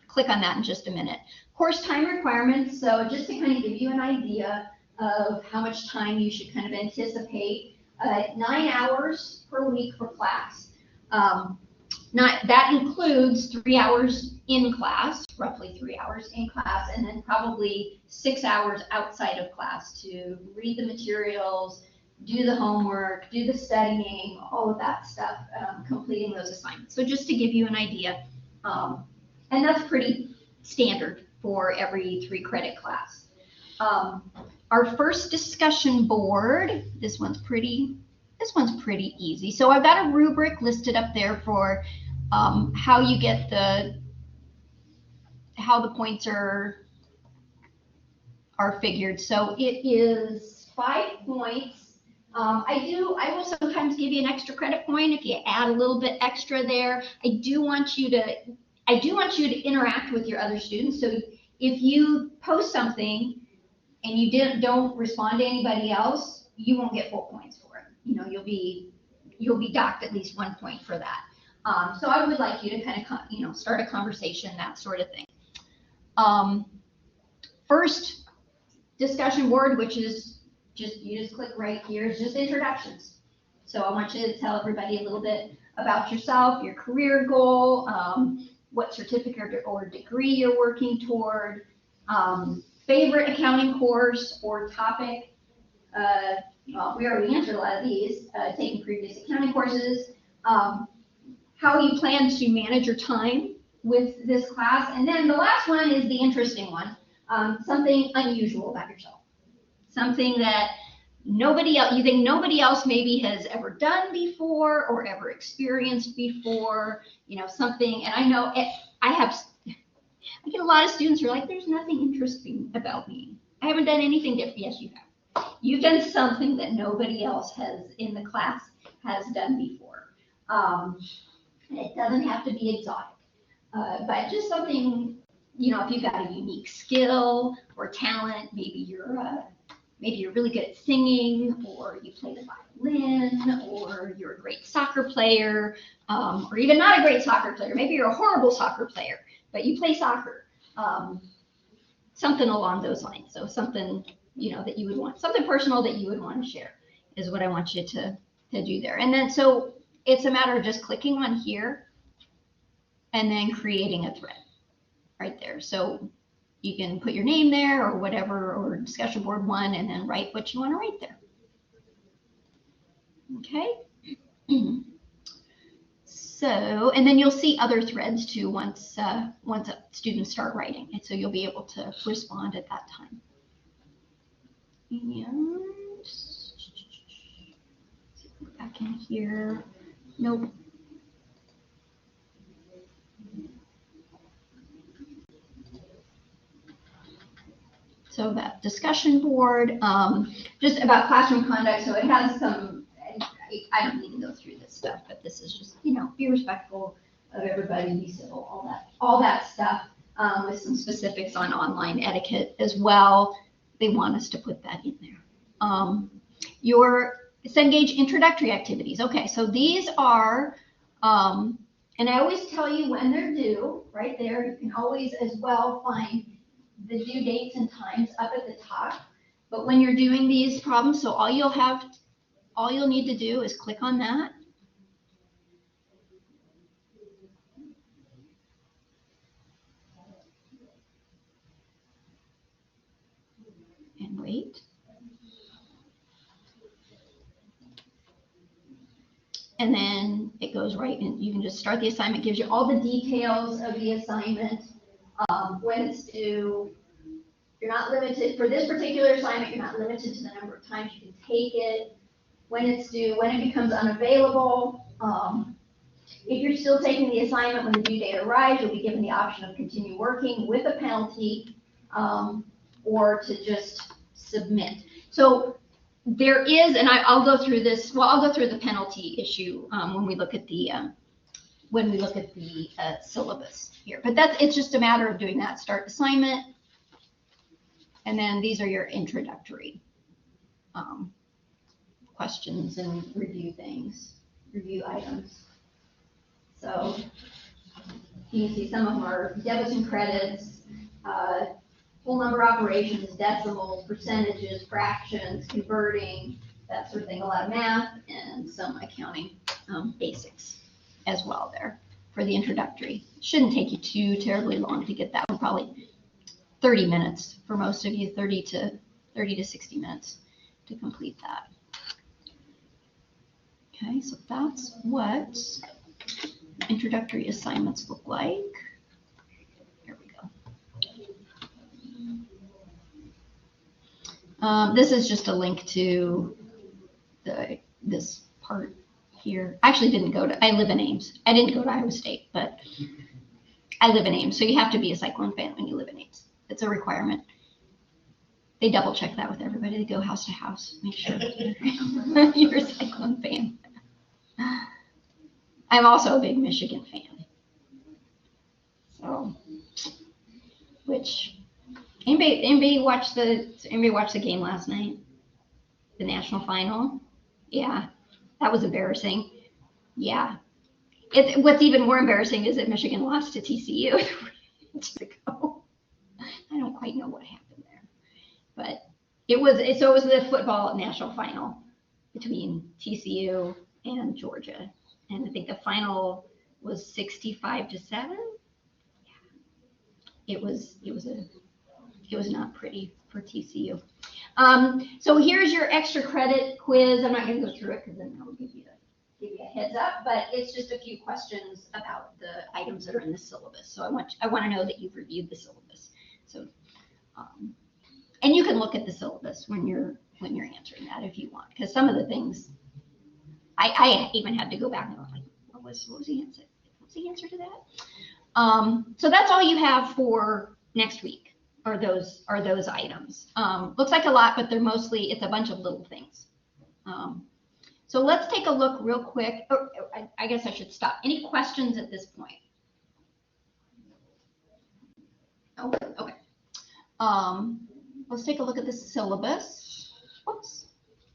click on that in just a minute. Course time requirements. So just to kind of give you an idea of how much time you should kind of anticipate, 9 hours per week for class. That includes 3 hours in class, roughly 3 hours in class, and then probably 6 hours outside of class to read the materials, do the homework, do the studying, all of that stuff, completing those assignments. So just to give you an idea, and that's pretty standard for every 3 credit class. Our first discussion board, this one's pretty easy. So I've got a rubric listed up there for how you get how the points are figured. So it is 5 points. I will sometimes give you an extra credit point if you add a little bit extra there. I do want you to interact with your other students. So if you post something and you don't respond to anybody else, you won't get full points for it. You'll be docked at least 1 point for that. So I would like you to kind of, start a conversation, that sort of thing. First discussion board, which is you just click right here, is just introductions. So I want you to tell everybody a little bit about yourself, your career goal, what certificate or degree you're working toward, favorite accounting course or topic. Well, we already answered a lot of these, taking previous accounting courses, how you plan to manage your time with this class. And then the last one is the interesting one, something unusual about yourself, something that you think nobody else maybe has ever done before or ever experienced before, something. And I know I get a lot of students who are like, there's nothing interesting about me. I haven't done anything different. Yes, you have. You've done something that nobody else has in the class has done before. And it doesn't have to be exotic, but just something, if you've got a unique skill or talent, maybe you're really good at singing, or you play the violin, or you're a great soccer player, or even not a great soccer player. Maybe you're a horrible soccer player, but you play soccer. Something along those lines. So something, that you would want, something personal that you would want to share is what I want you to do there. And then, so it's a matter of just clicking on here and then creating a thread right there. So you can put your name there or whatever, or discussion board 1, and then write what you want to write there. Okay. So, and then you'll see other threads too once students start writing, and so you'll be able to respond at that time. And back in here, nope. So that discussion board, just about classroom conduct. So it has some, I don't need to go through this stuff, but this is just, be respectful of everybody, be civil, all that stuff, with some specifics on online etiquette as well. They want us to put that in there. Your Cengage introductory activities. Okay, so these are, and I always tell you when they're due, right there. You can always as well find the due dates and times up at the top. But when you're doing these problems, so all you'll need to do is click on that. And wait. And then it goes right in. You can just start the assignment, gives you all the details of the assignment, when it's due. You're not limited, for this particular assignment, you're not limited to the number of times you can take it, when it's due, when it becomes unavailable. If you're still taking the assignment when the due date arrives, you'll be given the option of continue working with a penalty, or to just submit. So there is, and I'll go through this, well, I'll go through the penalty issue when we look at the syllabus here. But it's just a matter of doing that. Start assignment, and then these are your introductory questions and review items. So you can see some of them are debits and credits, whole number operations, decimals, percentages, fractions, converting, that sort of thing. A lot of math and some accounting basics as well there for the introductory. Shouldn't take you too terribly long to get that one, probably 30 minutes for most of you, 30 to 60 minutes to complete that. Okay, so that's what introductory assignments look like. Here we go. This is just a link to this part here. I actually didn't go to, I live in Ames. I didn't go to Iowa State, but I live in Ames. So you have to be a Cyclone fan when you live in Ames. It's a requirement. They double check that with everybody. They go house to house, make sure you're a Cyclone fan. I'm also a big Michigan fan. So, which, anybody watch the game last night? The national final? Yeah, that was embarrassing. Yeah. What's even more embarrassing is that Michigan lost to TCU 3 weeks ago. I don't quite know what happened there, but it was the football national final between TCU and Georgia, and I think the final was 65-7. Yeah. It was not pretty for TCU. So here's your extra credit quiz. I'm not going to go through it because then I'll give you a heads up, but it's just a few questions about the items that are in the syllabus. So I want to know that you've reviewed the syllabus. So, and you can look at the syllabus when you're answering that if you want, because some of the things I even had to go back and go like, what was the answer? What's the answer to that? So that's all you have for next week. are those items. Looks like a lot, but it's a bunch of little things. So let's take a look real quick. Oh, I guess I should stop. Any questions at this point? Oh, okay. Let's take a look at the syllabus. Oops,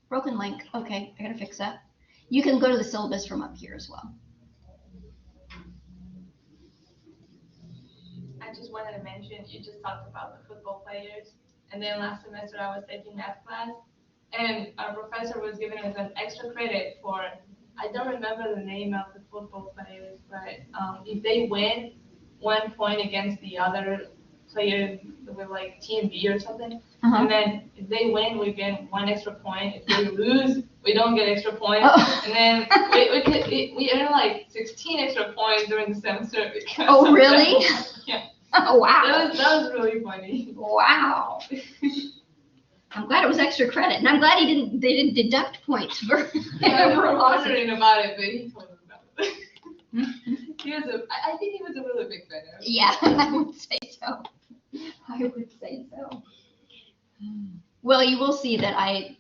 broken link. Okay, I gotta fix that. You can go to the syllabus from up here as well. I just wanted to mention, you just talked about the football players. And then last semester I was taking math class, and our professor was giving us an extra credit for, I don't remember the name of the football players, but if they win 1 point against the other player with like team B or something, and then if they win, we get 1 extra point. If they lose, we don't get extra points. And then we earn like 16 extra points during the semester. Oh, really? Yeah. Oh, wow. That was really funny. Wow. I'm glad it was extra credit, and I'm glad they didn't deduct points for I was wondering about it, but he told us about it. I think he was a really big fan of it. Yeah, I would say so. I would say so. Well, you will see that I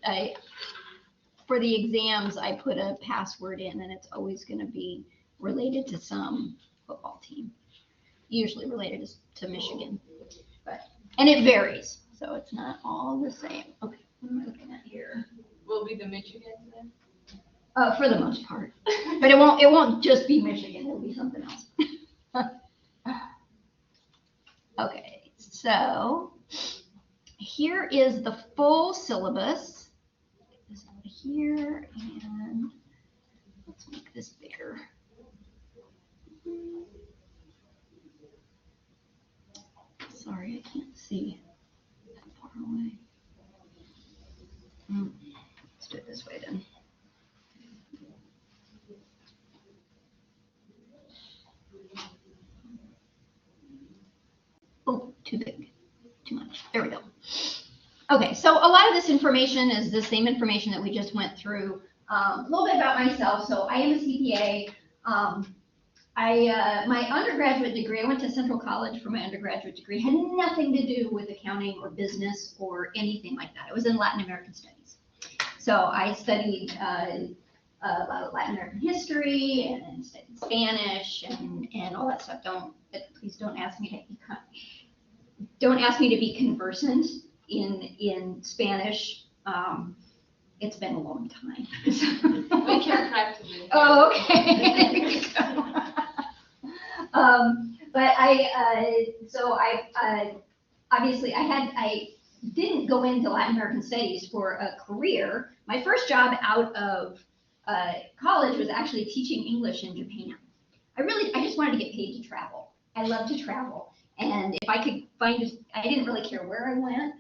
for the exams, I put a password in, and it's always going to be related to some football team, usually related to Michigan, and it varies, so it's not all the same. Okay, what am I looking at here? Will be the Michigan then? For the most part, but it won't just be Michigan. It'll be something else. Okay, so here is the full syllabus. Get this out of here, and let's make this bigger. Sorry, I can't see that far away. Let's do it this way then. Oh, too big, too much. There we go. Okay, so a lot of this information is the same information that we just went through. A little bit about myself. So I am a CPA. My undergraduate degree, I went to Central College for my undergraduate degree, had nothing to do with accounting or business or anything like that. It was in Latin American studies. So I studied a lot of Latin American history and studied Spanish and all that stuff. Please don't ask me to be conversant in Spanish. It's been a long time. We can practice it. Oh, okay. But obviously I didn't go into Latin American studies for a career. My first job out of college was actually teaching English in Japan. I just wanted to get paid to travel. I love to travel. And if I could I didn't really care where I went,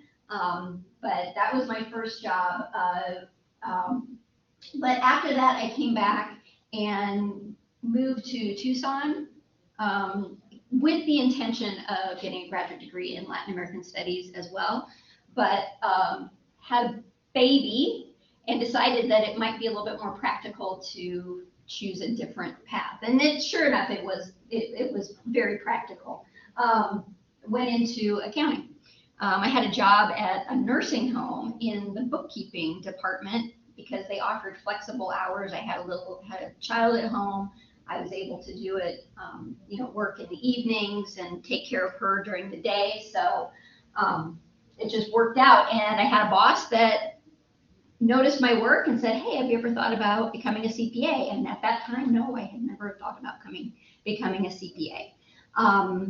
but that was my first job. But after that, I came back and moved to Tucson with the intention of getting a graduate degree in Latin American studies as well, but had a baby and decided that it might be a little bit more practical to choose a different path. And sure enough, it was very practical. Went into accounting. I had a job at a nursing home in the bookkeeping department because they offered flexible hours. I had a child at home. I was able to do it, work in the evenings and take care of her during the day. So it just worked out. And I had a boss that noticed my work and said, "Hey, have you ever thought about becoming a CPA?" And at that time, no, I had never thought about becoming a CPA.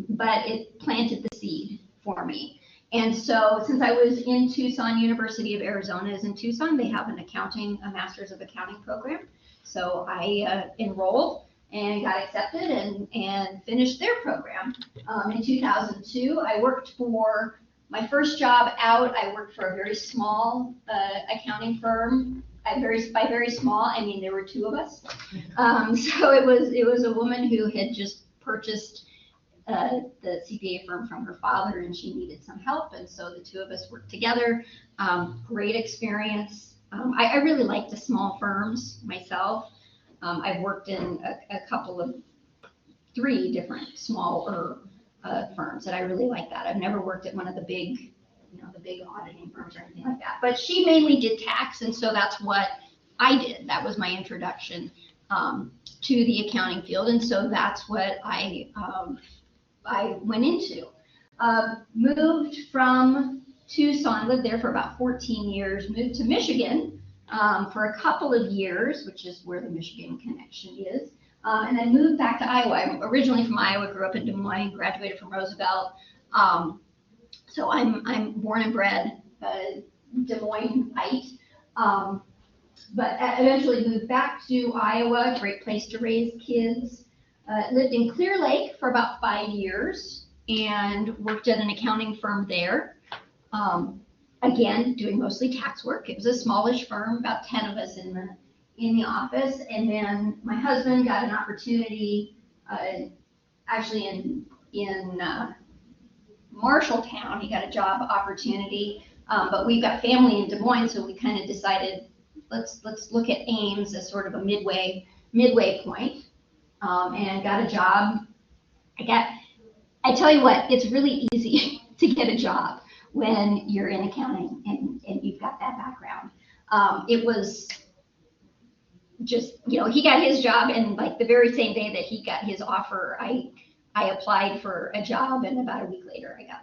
But it planted the seed for me. And so since I was in Tucson, University of Arizona is in Tucson, they have a Master's of Accounting program. So I enrolled and got accepted and finished their program. In 2002, I worked for my first job out. I worked for a very small accounting firm. By very small, I mean there were 2 of us. So it was a woman who had just purchased the CPA firm from her father, and she needed some help, and so the 2 of us worked together. Great experience. I really like the small firms myself. I've worked in a couple of 3 different smaller firms, and I really like that. I've never worked at one of the big, the big auditing firms or anything like that. But she mainly did tax, and so that's what I did. That was my introduction to the accounting field, and so that's what I went into. Moved from Tucson, lived there for about 14 years, moved to Michigan for a couple of years, which is where the Michigan connection is. And then moved back to Iowa. I'm originally from Iowa, grew up in Des Moines, graduated from Roosevelt. So I'm born and bred Des Moines-ite. But eventually moved back to Iowa, great place to raise kids. Lived in Clear Lake for about 5 years and worked at an accounting firm there. Again, doing mostly tax work. It was a smallish firm, about 10 of us in the office. And then my husband got an opportunity, actually in Marshalltown. He got a job opportunity, but we've got family in Des Moines, so we kind of decided let's look at Ames as sort of a midway point, and got a job. I tell you what, it's really easy to get a job when you're in accounting and you've got that background. It was just, he got his job, and like the very same day that he got his offer, I applied for a job, and about a week later I got,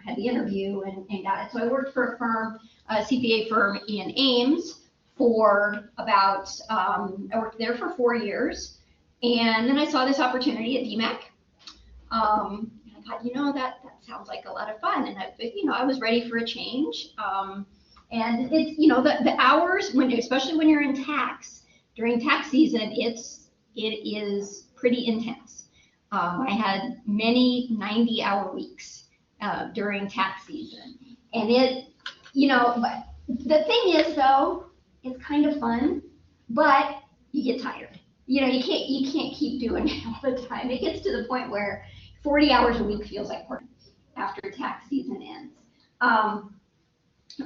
had the interview and got it. So I worked for a firm, a CPA firm in Ames for about, I worked there for 4 years, and then I saw this opportunity at DMAC. And I thought, that sounds like a lot of fun, and I was ready for a change. And it's, the hours, especially when you're in tax, during tax season, it is pretty intense. I had many 90-hour weeks during tax season, and but the thing is, though, it's kind of fun, but you get tired. You can't keep doing it all the time. It gets to the point where 40 hours a week feels like work after tax season ends. But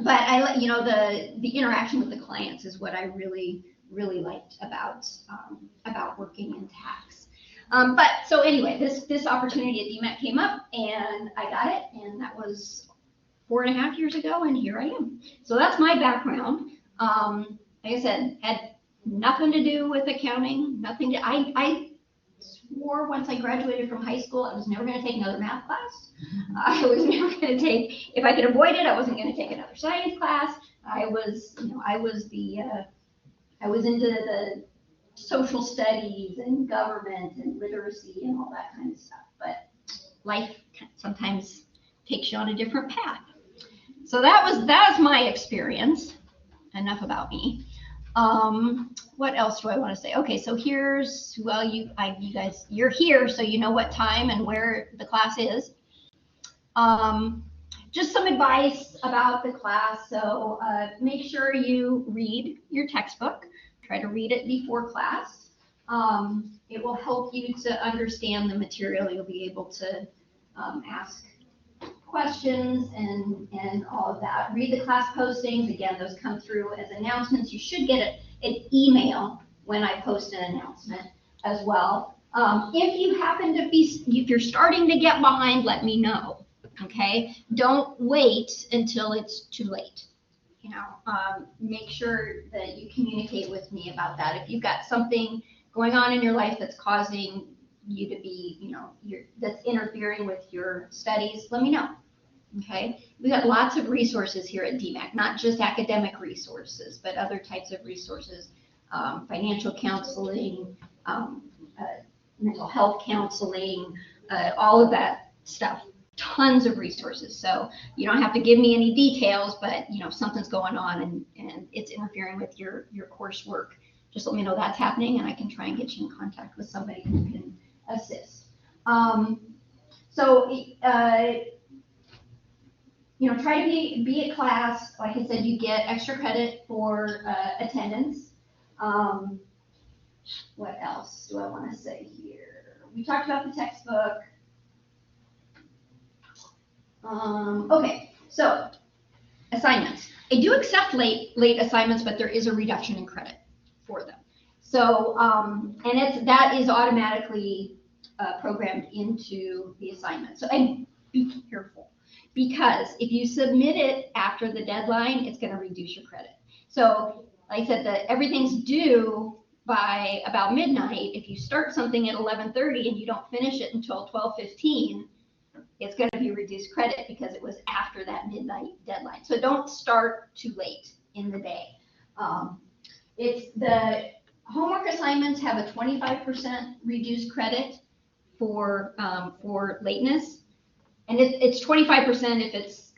the interaction with the clients is what I really liked about working in tax. But so anyway, this opportunity at DMAC came up, and I got it, and that was 4.5 years ago, and here I am. So that's my background. Like I said, had nothing to do with accounting, I swore once I graduated from high school I was never going to take another math class. I was never going to take, if I could avoid it, I wasn't going to take another science class. I was into the social studies and government and literacy and all that kind of stuff. But life sometimes takes you on a different path. So that was my experience. Enough about me. What else do I want to say? Okay, so here's, you guys, you're here, so you know what time and where the class is. Just some advice about the class. So make sure you read your textbook. Try to read it before class. It will help you to understand the material. You'll be able to ask questions and all of that. Read the class postings. Again, those come through as announcements. You should get an email when I post an announcement as well. If you happen to be, if you're starting to get behind, let me know. Okay? Don't wait until it's too late. Make sure that you communicate with me about that. If you've got something going on in your life that's causing you to be, that's interfering with your studies, let me know. Okay, we got lots of resources here at DMAC, not just academic resources, but other types of resources, financial counseling, mental health counseling, all of that stuff. Tons of resources. So you don't have to give me any details, but if something's going on and it's interfering with your coursework, just let me know that's happening, and I can try and get you in contact with somebody who can assist. Try to be at class. Like I said, you get extra credit for attendance. What else do I want to say here? We talked about the textbook. Okay, so assignments. I do accept late assignments, but there is a reduction in credit for them. So, and that is automatically programmed into the assignment. So, and be careful, because if you submit it after the deadline, it's going to reduce your credit. So, like I said, everything's due by about midnight. If you start something at 11:30 and you don't finish it until 12:15, it's going to be reduced credit because it was after that midnight deadline. So don't start too late in the day. It's the homework assignments have a 25% reduced credit for lateness, and it's 25% if it's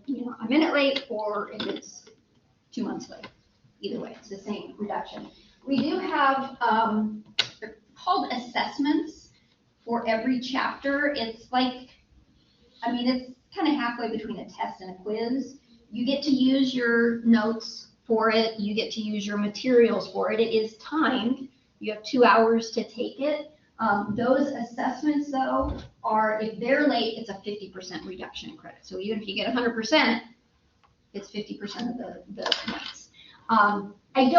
a minute late or if it's 2 months late. Either way, it's the same reduction. We do have they're called assessments for every chapter. It's like, it's kind of halfway between a test and a quiz. You get to use your notes for it. You get to use your materials for it. It is timed. You have 2 hours to take it. Those assessments, though, are, if they're late, it's a 50% reduction in credit. So even if you get 100%, it's 50% of the points. I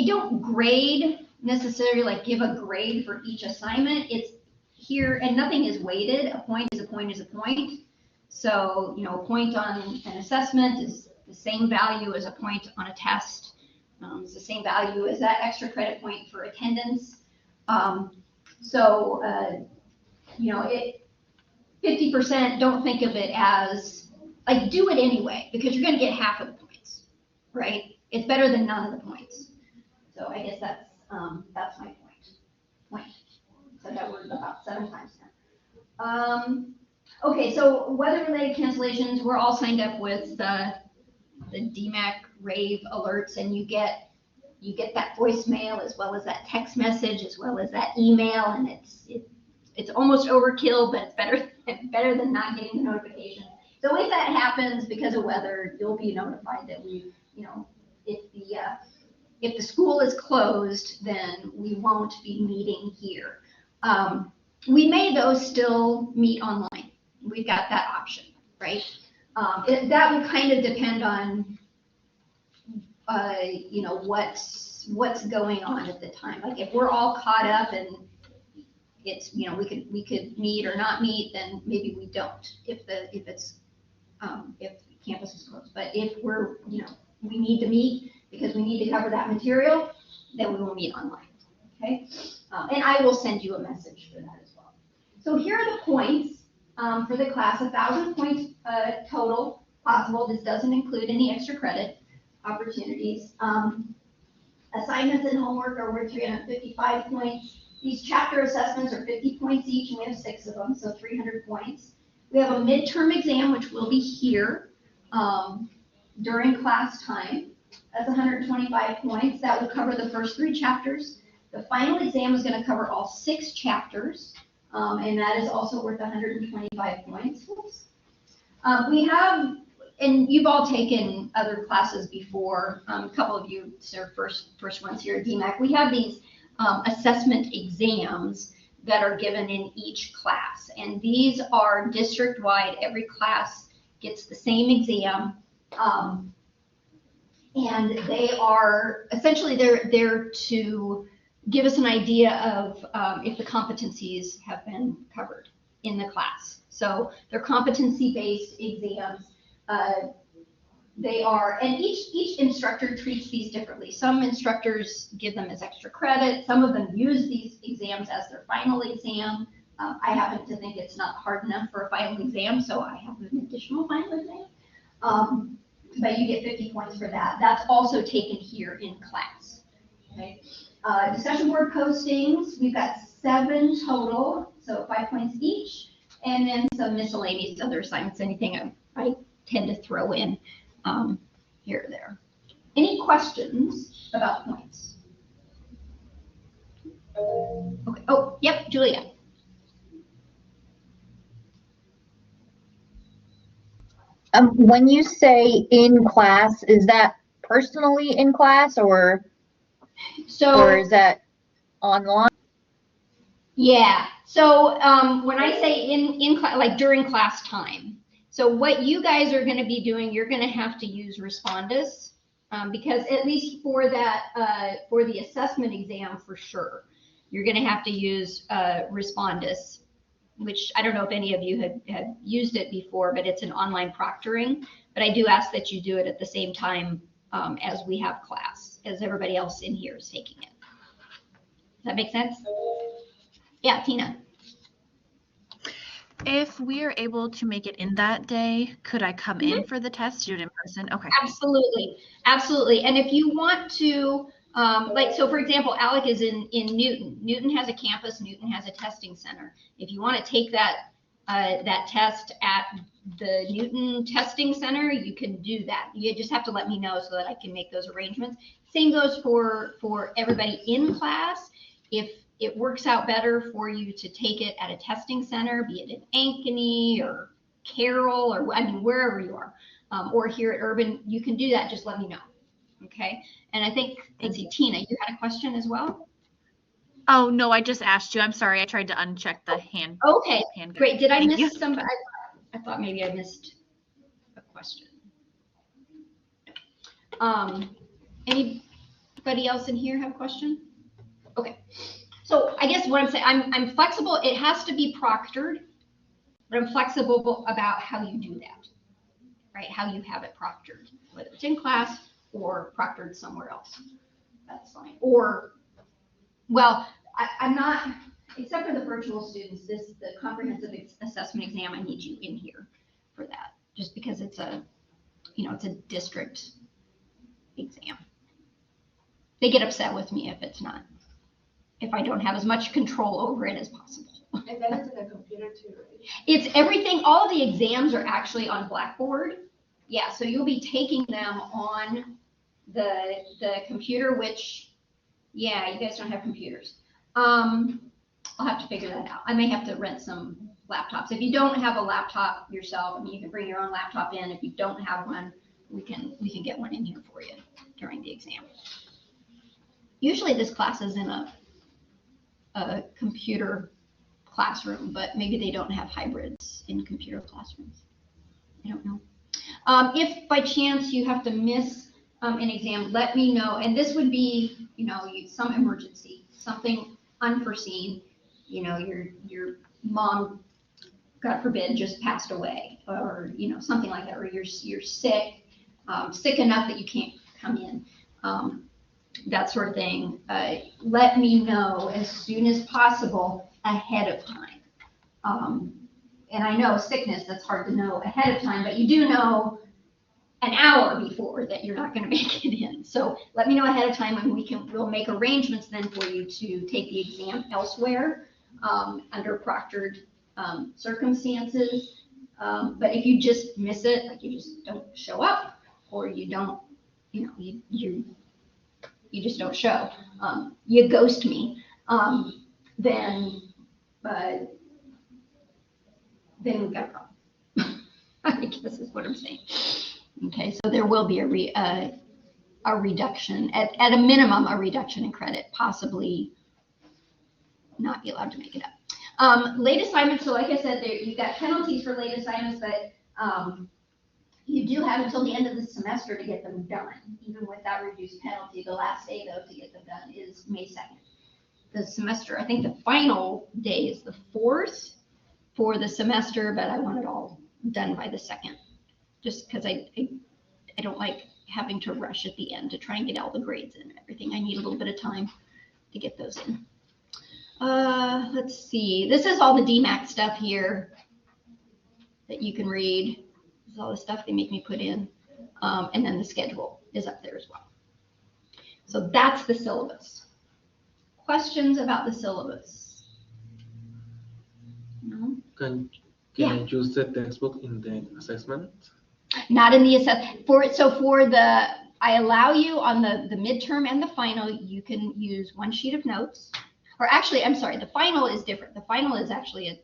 don't grade necessarily, like give a grade for each assignment. It's here, and nothing is weighted. A point is a point is a point. So, a point on an assessment is the same value as a point on a test. It's the same value as that extra credit point for attendance. 50%, don't think of it as, like, do it anyway, because you're going to get half of the points, right? It's better than none of the points. So I guess that's my point. Said that word about 7 times now. Okay, so weather-related cancellations, we're all signed up with the DMAC rave alerts, and you get that voicemail as well as that text message as well as that email, and it's almost overkill, but it's better than not getting the notification. So if that happens because of weather, you'll be notified that if the school is closed, then we won't be meeting here. We may, though, still meet online. We've got that option, right? That will kind of depend on, what's going on at the time. Like if we're all caught up and it's, we could meet or not meet, then maybe we don't if campus is closed. But if we're, we need to meet because we need to cover that material, then we will meet online, okay? And I will send you a message for that as well. So here are the points for the class, 1,000 points total possible. This doesn't include any extra credit opportunities. Assignments and homework are worth 355 points. These chapter assessments are 50 points each, and we have 6 of them, so 300 points. We have a midterm exam, which will be here during class time. That's 125 points. That will cover the first 3 chapters. The final exam is going to cover all 6 chapters, and that is also worth 125 points. We have, and you've all taken other classes before. A couple of you, are first ones here at DMAC. We have these assessment exams that are given in each class, and these are district-wide. Every class gets the same exam, and they are essentially they're to give us an idea of if the competencies have been covered in the class. So they're competency-based exams. They are, and each instructor treats these differently. Some instructors give them as extra credit. Some of them use these exams as their final exam. I happen to think it's not hard enough for a final exam, so I have an additional final exam. But you get 50 points for that. That's also taken here in class. Okay. Discussion board postings, we've got 7 total, so 5 points each, and then some miscellaneous other assignments, anything I tend to throw in here or there. Any questions about points? Okay. Oh, yep, Julia. When you say in class, is that personally in class or is that online? Yeah. So when I say in class, like during class time. So what you guys are going to be doing, you're going to have to use Respondus because at least for that for the assessment exam for sure. you're going to have to use Respondus, which I don't know if any of you had used it before, but it's an online proctoring. But I do ask that you do it at the same time as we have class, as everybody else in here is taking it. Does that make sense? Yeah, Tina. If we are able to make it in that day, could I come in for the test, do it in person? Okay. Absolutely, absolutely. And if you want to, like, so for example, Alec is in Newton. Newton has a campus, Newton has a testing center. If you want to take that test at the Newton testing center, you can do that. You just have to let me know so that I can make those arrangements. Same goes for everybody in class. If it works out better for you to take it at a testing center, be it in Ankeny or Carroll, or I mean, wherever you are, or here at Urban, you can do that. Just let me know. Okay. And I think, let's see, Tina, you had a question as well? Oh, no, I just asked you. I'm sorry. I tried to uncheck the hand. Okay, great. Did I Thank miss you. somebody? I thought maybe I missed a question. Anybody else in here have a question? Okay. So I guess what I'm saying, I'm flexible. It has to be proctored, but I'm flexible about how you do that, right? How you have it proctored, whether it's in class or proctored somewhere else. That's fine. Or, well, I'm not, except for the virtual students, the comprehensive assessment exam, I need you in here for that, just because it's a, it's a district exam. They get upset with me if I don't have as much control over it as possible. And then it's in the computer too, right? It's everything, all of the exams are actually on Blackboard. Yeah, so you'll be taking them on the computer, which, yeah, you guys don't have computers. I'll have to figure that out. I may have to rent some laptops. If you don't have a laptop yourself, I mean, you can bring your own laptop in. If you don't have one, we can get one in here for you during the exam. Usually this class is in a computer classroom, but maybe they don't have hybrids in computer classrooms. I don't know. If by chance you have to miss an exam, let me know. And this would be, some emergency, something unforeseen. Your mom, God forbid, just passed away, or something like that, or you're sick, sick enough that you can't come in. That sort of thing, let me know as soon as possible ahead of time. And I know sickness, that's hard to know ahead of time, but you do know an hour before that you're not going to make it in. So let me know ahead of time, and we'll make arrangements then for you to take the exam elsewhere under proctored circumstances. But if you just miss it, like you just don't show up, or you don't, you just don't show, you ghost me, then we've got a problem. I guess is what I'm saying. Okay, so there will be a reduction, at a minimum, a reduction in credit, possibly not be allowed to make it up. Late assignments, so like I said, you've got penalties for late assignments, but you do have until the end of the semester to get them done, even with that reduced penalty. The last day, though, to get them done is May 2nd. The semester, I think the final day is the 4th for the semester, but I want it all done by the 2nd, just because I don't like having to rush at the end to try and get all the grades in and everything. I need a little bit of time to get those in. Let's see. This is all the DMAC stuff here that you can read. This is all the stuff they make me put in. And then the schedule is up there as well. So that's the syllabus. Questions about the syllabus? No? Can I use the textbook in the assessment? Not in the assessment. I allow you on the midterm and the final, you can use one sheet of notes. Or actually, I'm sorry, the final is different. The final is actually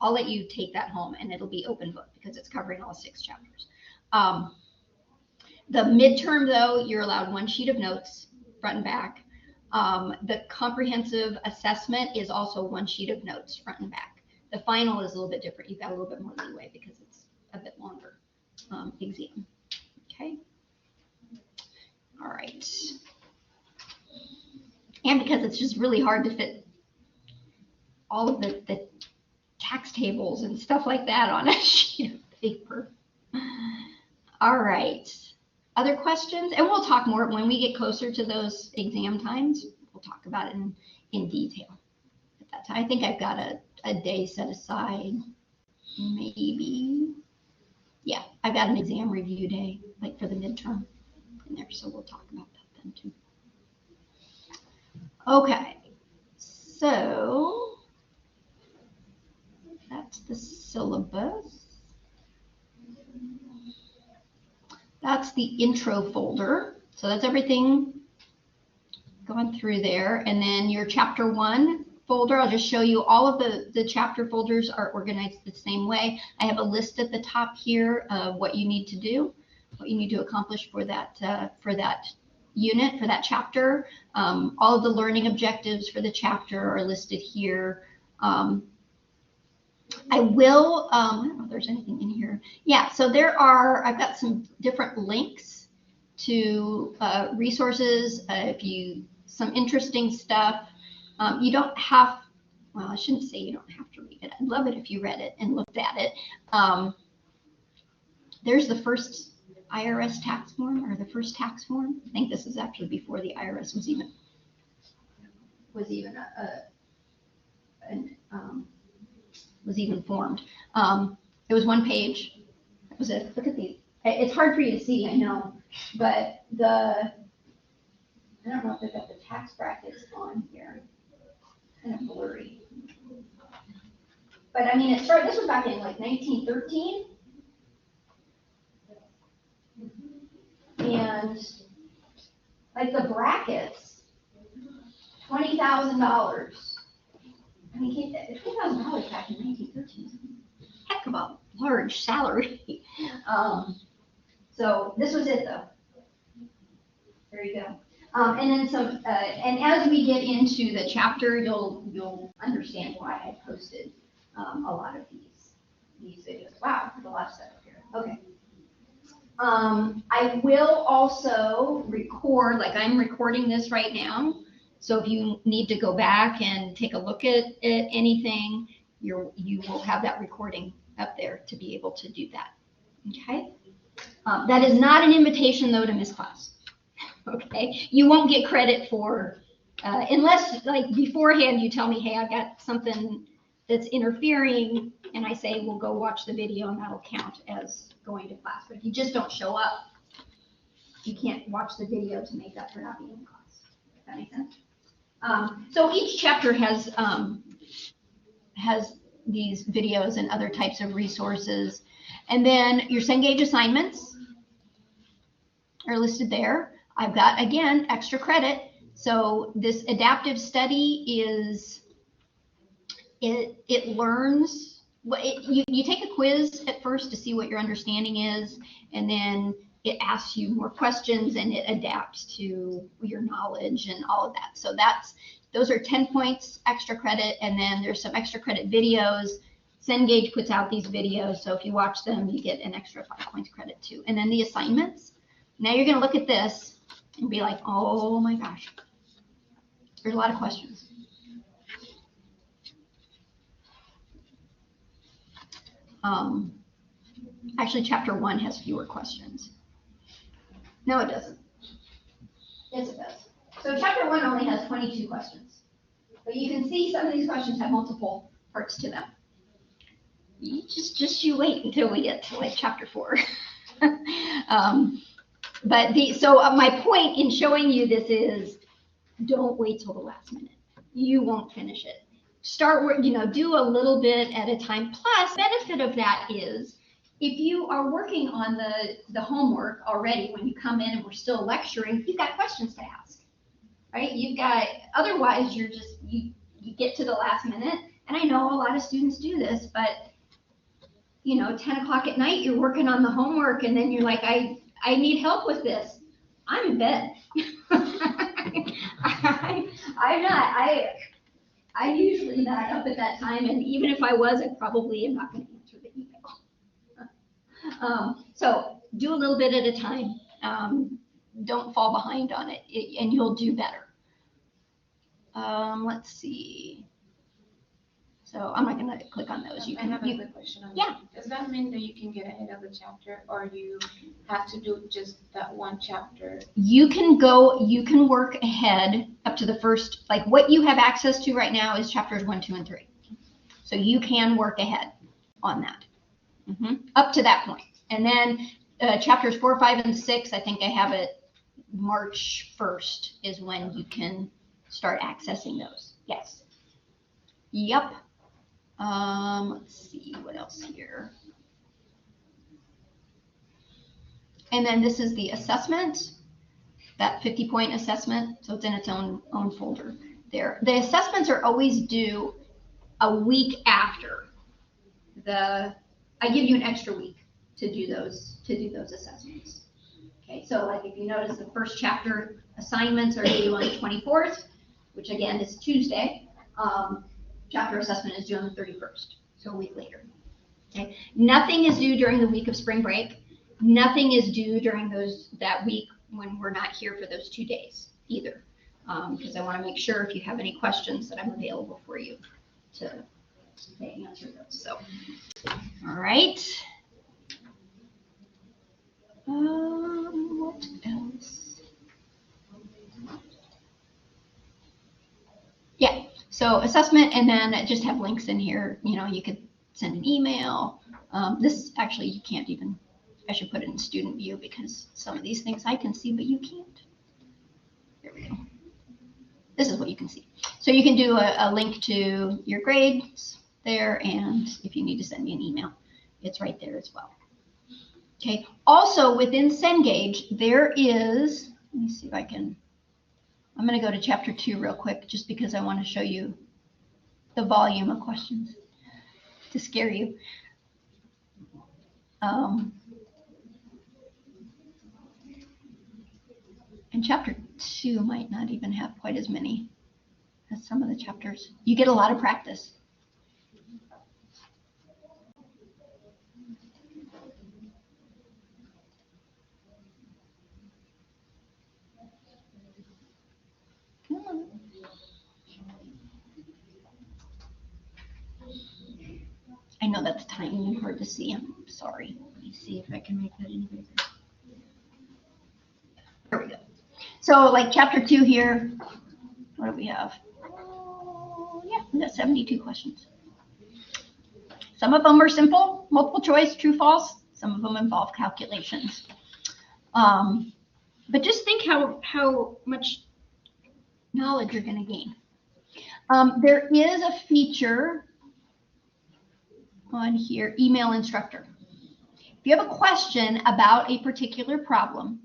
I'll let you take that home, and it'll be open book because it's covering all 6 chapters. The midterm, though, you're allowed one sheet of notes, front and back. The comprehensive assessment is also one sheet of notes, front and back. The final is a little bit different. You've got a little bit more leeway because it's a bit longer exam. Okay. All right. and because it's just really hard to fit all of the tax tables and stuff like that on a sheet of paper. All right. Other questions? And we'll talk more when we get closer to those exam times. We'll talk about it in detail at that time. I think I've got a day set aside, maybe. Yeah, I've got an exam review day, like for the midterm in there, so we'll talk about that then too. Okay, so that's the syllabus. That's the intro folder. So that's everything going through there. And then your chapter 1 folder, I'll just show you all of the chapter folders are organized the same way. I have a list at the top here of what you need to do, what you need to accomplish for that unit, for that chapter. All of the learning objectives for the chapter are listed here. I will, I don't know if there's anything in here. Yeah, so I've got some different links to resources, some interesting stuff. You don't have, well, I shouldn't say you don't have to read it. I'd love it if you read it and looked at it. There's the first IRS tax form, or the first tax form. I think this is actually before the IRS was even formed. It was 1 page. That was it. Look at these. It's hard for you to see, I know, but I don't know if they've got the tax brackets on here. Kind of blurry. But I mean, this was back in like 1913. And like the brackets, $20,000. I mean, $20,000 back in 1913 is a heck of a large salary. So this was it though. There you go. And then some, and as we get into the chapter, you'll understand why I posted a lot of these videos. Wow, there's a lot of stuff up here. Okay. I will also record, like I'm recording this right now. So if you need to go back and take a look at anything, you will have that recording up there to be able to do that. Okay. That is not an invitation though to miss class. Okay. You won't get credit for, unless like beforehand you tell me, hey, I've got something that's interfering, and I say, well, go watch the video and that'll count as going to class. But if you just don't show up, you can't watch the video to make up for not being in class. Does that make sense? So each chapter has these videos and other types of resources. And then your Cengage assignments are listed there. I've got, again, extra credit. So this adaptive study is, it learns, you take a quiz at first to see what your understanding is, and then it asks you more questions and it adapts to your knowledge and all of that. So those are 10 points extra credit, and then there's some extra credit videos. Cengage puts out these videos, so if you watch them, you get an extra 5 points credit too. And then the assignments. Now you're gonna look at this and be like, oh my gosh, there's a lot of questions. Actually, chapter 1 has fewer questions. No, it doesn't. Yes, it does. So chapter 1 only has 22 questions. But you can see some of these questions have multiple parts to them. You just you wait until we get to like chapter 4. So my point in showing you this is, don't wait till the last minute. You won't finish it. Start, do a little bit at a time. Plus, benefit of that is, if you are working on the homework already, when you come in and we're still lecturing, you've got questions to ask, right? Otherwise you're just, you get to the last minute, and I know a lot of students do this, but 10 o'clock at night, you're working on the homework, and then you're like, I need help with this. I'm in bed. I'm usually not up at that time, and even if I was, I probably am not going to answer the email. So do a little bit at a time. Don't fall behind on it, and you'll do better. Let's see. So I'm not gonna click on those. You I can, have a quick question on yeah. that. Does that mean that you can get ahead of the chapter, or you have to do just that one chapter? You can work ahead up to the first, like what you have access to right now is chapters 1, 2, and 3. So you can work ahead on that. Up to that point. And then chapters 4, 5, and 6, I think I have it March 1st is when you can start accessing those. Yes. Yep. Let's see what else here. And then this is the assessment, that 50-point assessment. So it's in its own folder there. The assessments are always due a week after I give you an extra week to do those assessments. Okay, so like if you notice the first chapter assignments are due on the 24th, which again is Tuesday. Chapter assessment is due on the 31st, so a week later. Okay, nothing is due during the week of spring break. Nothing is due during that week when we're not here for those 2 days either, because I want to make sure if you have any questions that I'm available for you to answer those. So, all right. What else? Yeah. So assessment, and then I just have links in here. You know, you could send an email. This actually you can't even. I should put it in student view because some of these things I can see, but you can't. There we go. This is what you can see. So you can do a link to your grades there, and if you need to send me an email, it's right there as well. Okay. Also within Cengage, there is, let me see if I can, I'm going to go to chapter 2 real quick just because I want to show you the volume of questions to scare you. And chapter 2 might not even have quite as many as some of the chapters. You get a lot of practice. Come on. I know that's tiny and hard to see. I'm sorry. Let me see if I can make that any bigger. There we go. So like chapter 2 here, what do we have? Yeah, we got 72 questions. Some of them are simple, multiple choice, true, false. Some of them involve calculations. But just think how much knowledge you're going to gain. There is a feature on here, email instructor. If you have a question about a particular problem,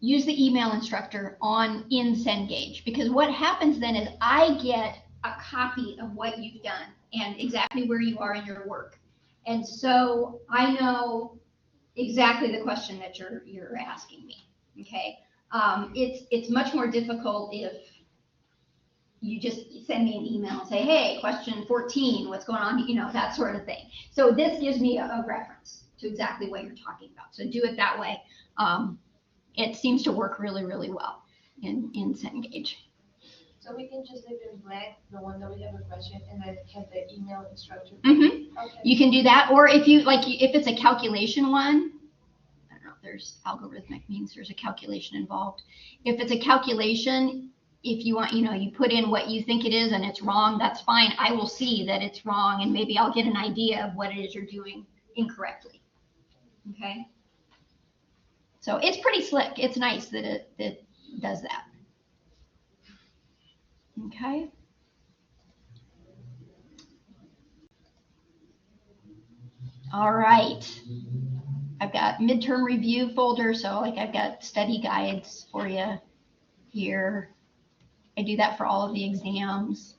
use the email instructor in Cengage, because what happens then is I get a copy of what you've done and exactly where you are in your work. And so I know exactly the question that you're asking me. Okay. It's much more difficult if you just send me an email and say, hey, question 14, what's going on? You know, that sort of thing. So this gives me a reference to exactly what you're talking about. So do it that way. It seems to work really, really well in Cengage. So we can just leave it in blank, the one that we have a question, and then have the email instructor. Mm-hmm. Okay. You can do that, or if it's a calculation one, I don't know if there's algorithmic means there's a calculation involved. If it's a calculation, if you want, you put in what you think it is and it's wrong, that's fine. I will see that it's wrong, and maybe I'll get an idea of what it is you're doing incorrectly. Okay. So it's pretty slick. It's nice that it does that. Okay. All right. I've got midterm review folder. So I've got study guides for you here. I do that for all of the exams,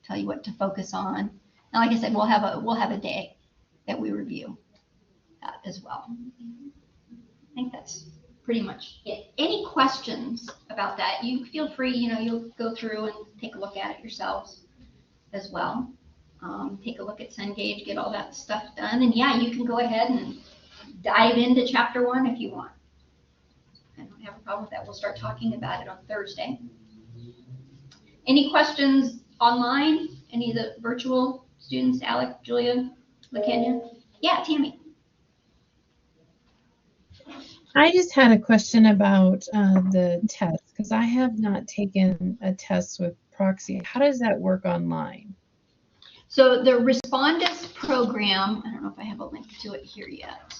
tell you what to focus on. And like I said, we'll have a day that we review that as well. I think that's pretty much it. Any questions about that, you feel free, you'll go through and take a look at it yourselves as well. Take a look at Cengage, get all that stuff done. And yeah, you can go ahead and dive into chapter 1 if you want. I don't have a problem with that. We'll start talking about it on Thursday. Any questions online? Any of the virtual students, Alec, Julia, LaKenya? Yeah, Tammy. I just had a question about the test, because I have not taken a test with Proxy. How does that work online? So the Respondus program, I don't know if I have a link to it here yet.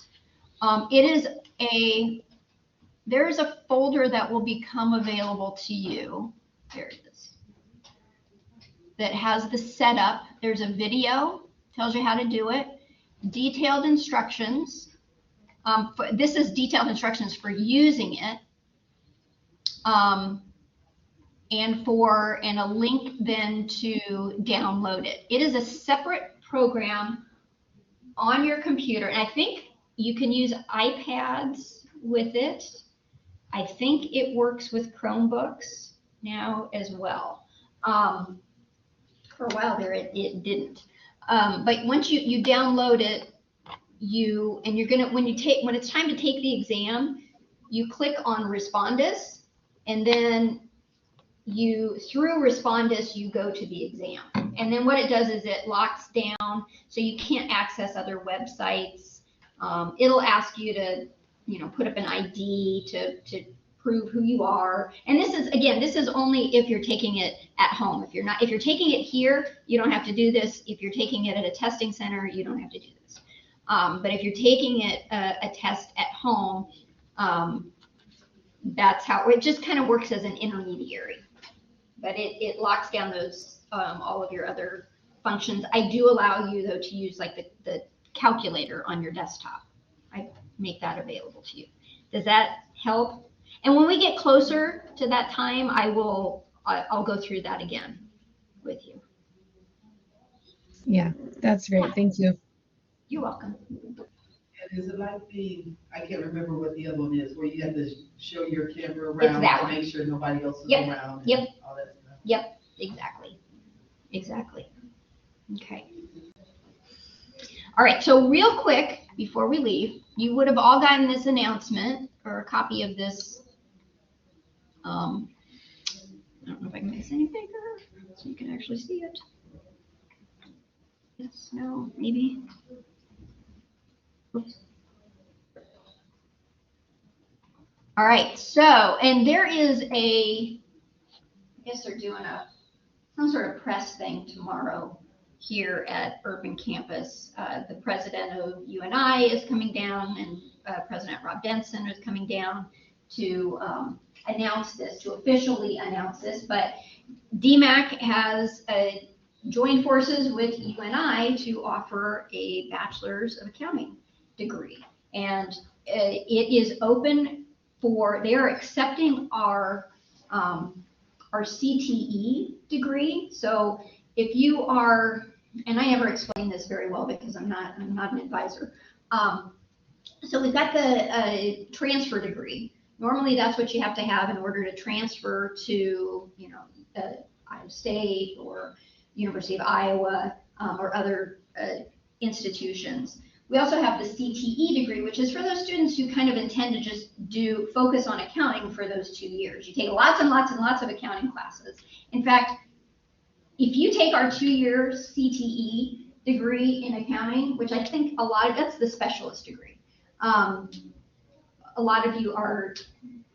There's a folder that will become available to you. There it is. That has the setup. There's a video, tells you how to do it, detailed instructions. This is detailed instructions for using it. And a link then to download it. It is a separate program on your computer, and I think you can use iPads with it. I think it works with Chromebooks now as well. For a while there, it didn't. But once you download it, when it's time to take the exam, you click on Respondus, and then through Respondus, you go to the exam. And then what it does is it locks down, so you can't access other websites. It'll ask you to, put up an ID to prove who you are. And this is only if you're taking it at home. If you're taking it here, you don't have to do this. If you're taking it at a testing center, you don't have to do this. But if you're taking it a test at home, that's how it just kind of works as an intermediary. But it locks down those all of your other functions. I do allow you though to use like the calculator on your desktop. I make that available to you. Does that help? And when we get closer to that time, I'll go through that again with you. Yeah, that's great. Thank you. You're welcome. And is it like I can't remember what the other one is, where you have to show your camera around to make sure nobody else is around and all that stuff? Yep, exactly. Okay. All right, so real quick, before we leave, you would have all gotten this announcement or a copy of this. I don't know if I can make this any bigger so you can actually see it. Yes, no, maybe. Oops. All right, so, and there is I guess they're doing some sort of press thing tomorrow here at Urban Campus. The president of UNI is coming down, and President Rob Denson is coming down to officially announce this. But DMAC has joined forces with UNI to offer a Bachelor's of Accounting degree. And it is open they are accepting our CTE degree. So if you are, and I never explained this very well because I'm not an advisor. So we've got the transfer degree. Normally that's what you have to have in order to transfer to, Iowa State or University of Iowa or other institutions. We also have the CTE degree, which is for those students who kind of intend to just focus on accounting for those 2 years. You take lots and lots and lots of accounting classes. In fact, if you take our 2-year CTE degree in accounting, which I think that's the specialist degree. A lot of you are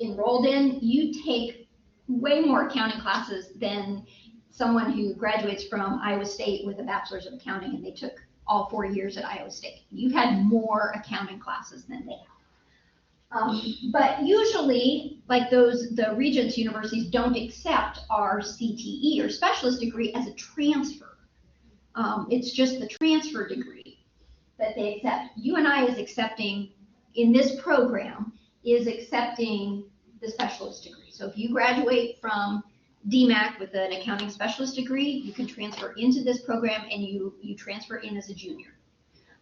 enrolled in, you take way more accounting classes than someone who graduates from Iowa State with a Bachelor's of Accounting and they took all 4 years at Iowa State. You've had more accounting classes than they have. But usually, like the Regents universities don't accept our CTE or specialist degree as a transfer. It's just the transfer degree that they accept. UNI is accepting, in this program, is accepting the specialist degree. So if you graduate from DMAC with an accounting specialist degree, you can transfer into this program and you transfer in as a junior.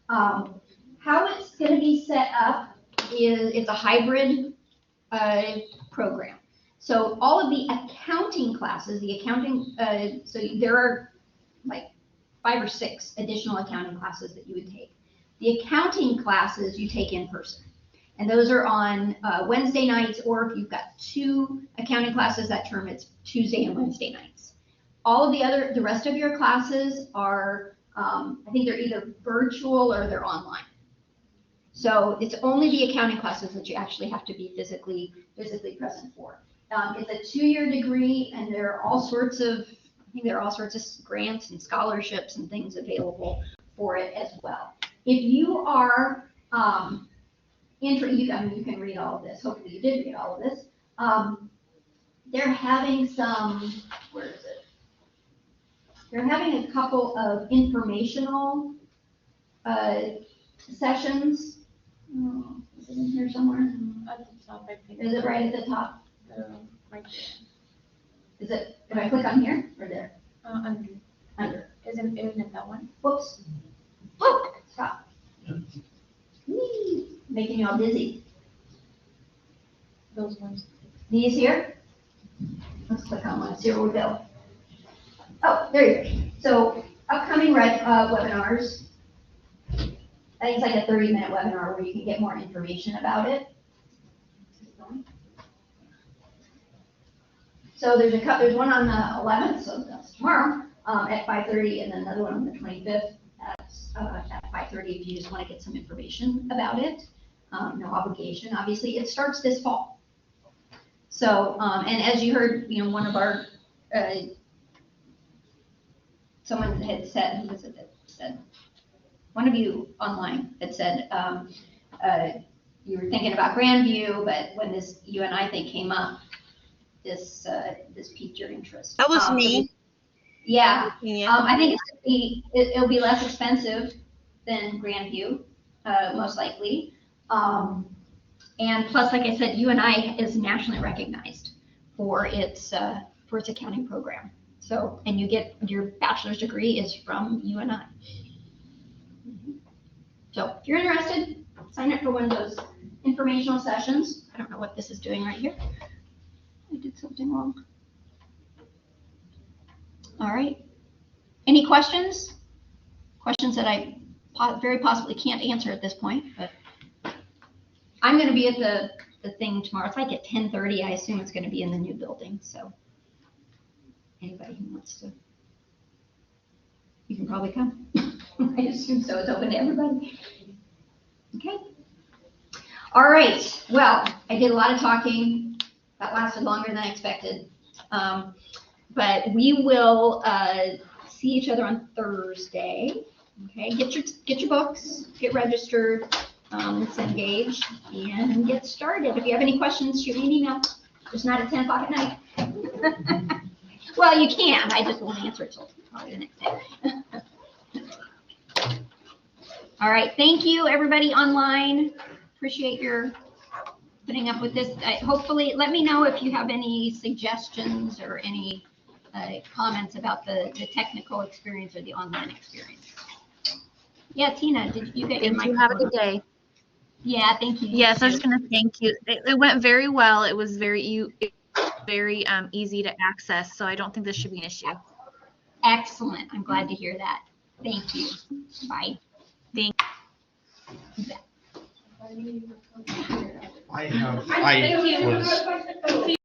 How it's going to be set up is it's a hybrid program. So all of the accounting classes, so there are like 5 or 6 additional accounting classes that you would take. The accounting classes you take in person. And those are on Wednesday nights, or if you've got 2 accounting classes that term, it's Tuesday and Wednesday nights. all of the rest of your classes are, I think they're either virtual or they're online. So it's only the accounting classes that you actually have to be physically present for. It's a 2-year degree, and there are all sorts of, I think there are all sorts of grants and scholarships and things available for it as well. If you are you can read all of this. Hopefully you did read all of this. They're having some, where is it? They're having a couple of informational sessions. Oh, is it in here somewhere? At the top, I think. Is it right at the top? Right there. Is it, if I click on here or there? Under. Under. Isn't it that one? Whoops. Oh, stop. Whee, making you all dizzy. Those ones. These here? Let's click on one, see where we go. Oh, there you go. So upcoming webinars. I think it's like a 30-minute webinar where you can get more information about it. So there's one on the 11th, so that's tomorrow, at 5:30, and then another one on the 25th at 5:30 if you just want to get some information about it. No obligation, obviously. It starts this fall. So, and as you heard, one of our, someone had said, who was it that said, one of you online had said, you were thinking about Grandview, but when this UNI thing came up, this piqued your interest. That was me. Yeah. Yeah. I think it'll be less expensive than Grandview, most likely. And plus, like I said, UNI is nationally recognized for its accounting program. So, and you get your bachelor's degree is from UNI. So if you're interested, sign up for one of those informational sessions. I don't know what this is doing right here. I did something wrong. All right. Any questions? Questions that I very possibly can't answer at this point, but I'm going to be at the thing tomorrow. It's like at 10:30. I assume it's going to be in the new building. So anybody who wants to, you can probably come. I assume so. It's open to everybody. Okay. All right. Well, I did a lot of talking. That lasted longer than I expected. But we will see each other on Thursday. Okay. Get your books. Get registered. Let's engage and get started. If you have any questions, shoot me an email. Just not at 10 o'clock at night. Well, you can. I just won't answer it till probably the next day. All right. Thank you, everybody online. Appreciate your putting up with this. Hopefully, let me know if you have any suggestions or any comments about the technical experience or the online experience. Yeah, Tina, did you get your microphone? Thank you. Have a good day. Yeah, thank you. Yes, I'm just going to thank you. It went very well. It was very easy to access, so I don't think this should be an issue. Excellent. I'm glad to hear that. Thank you. Bye. Thank you. I was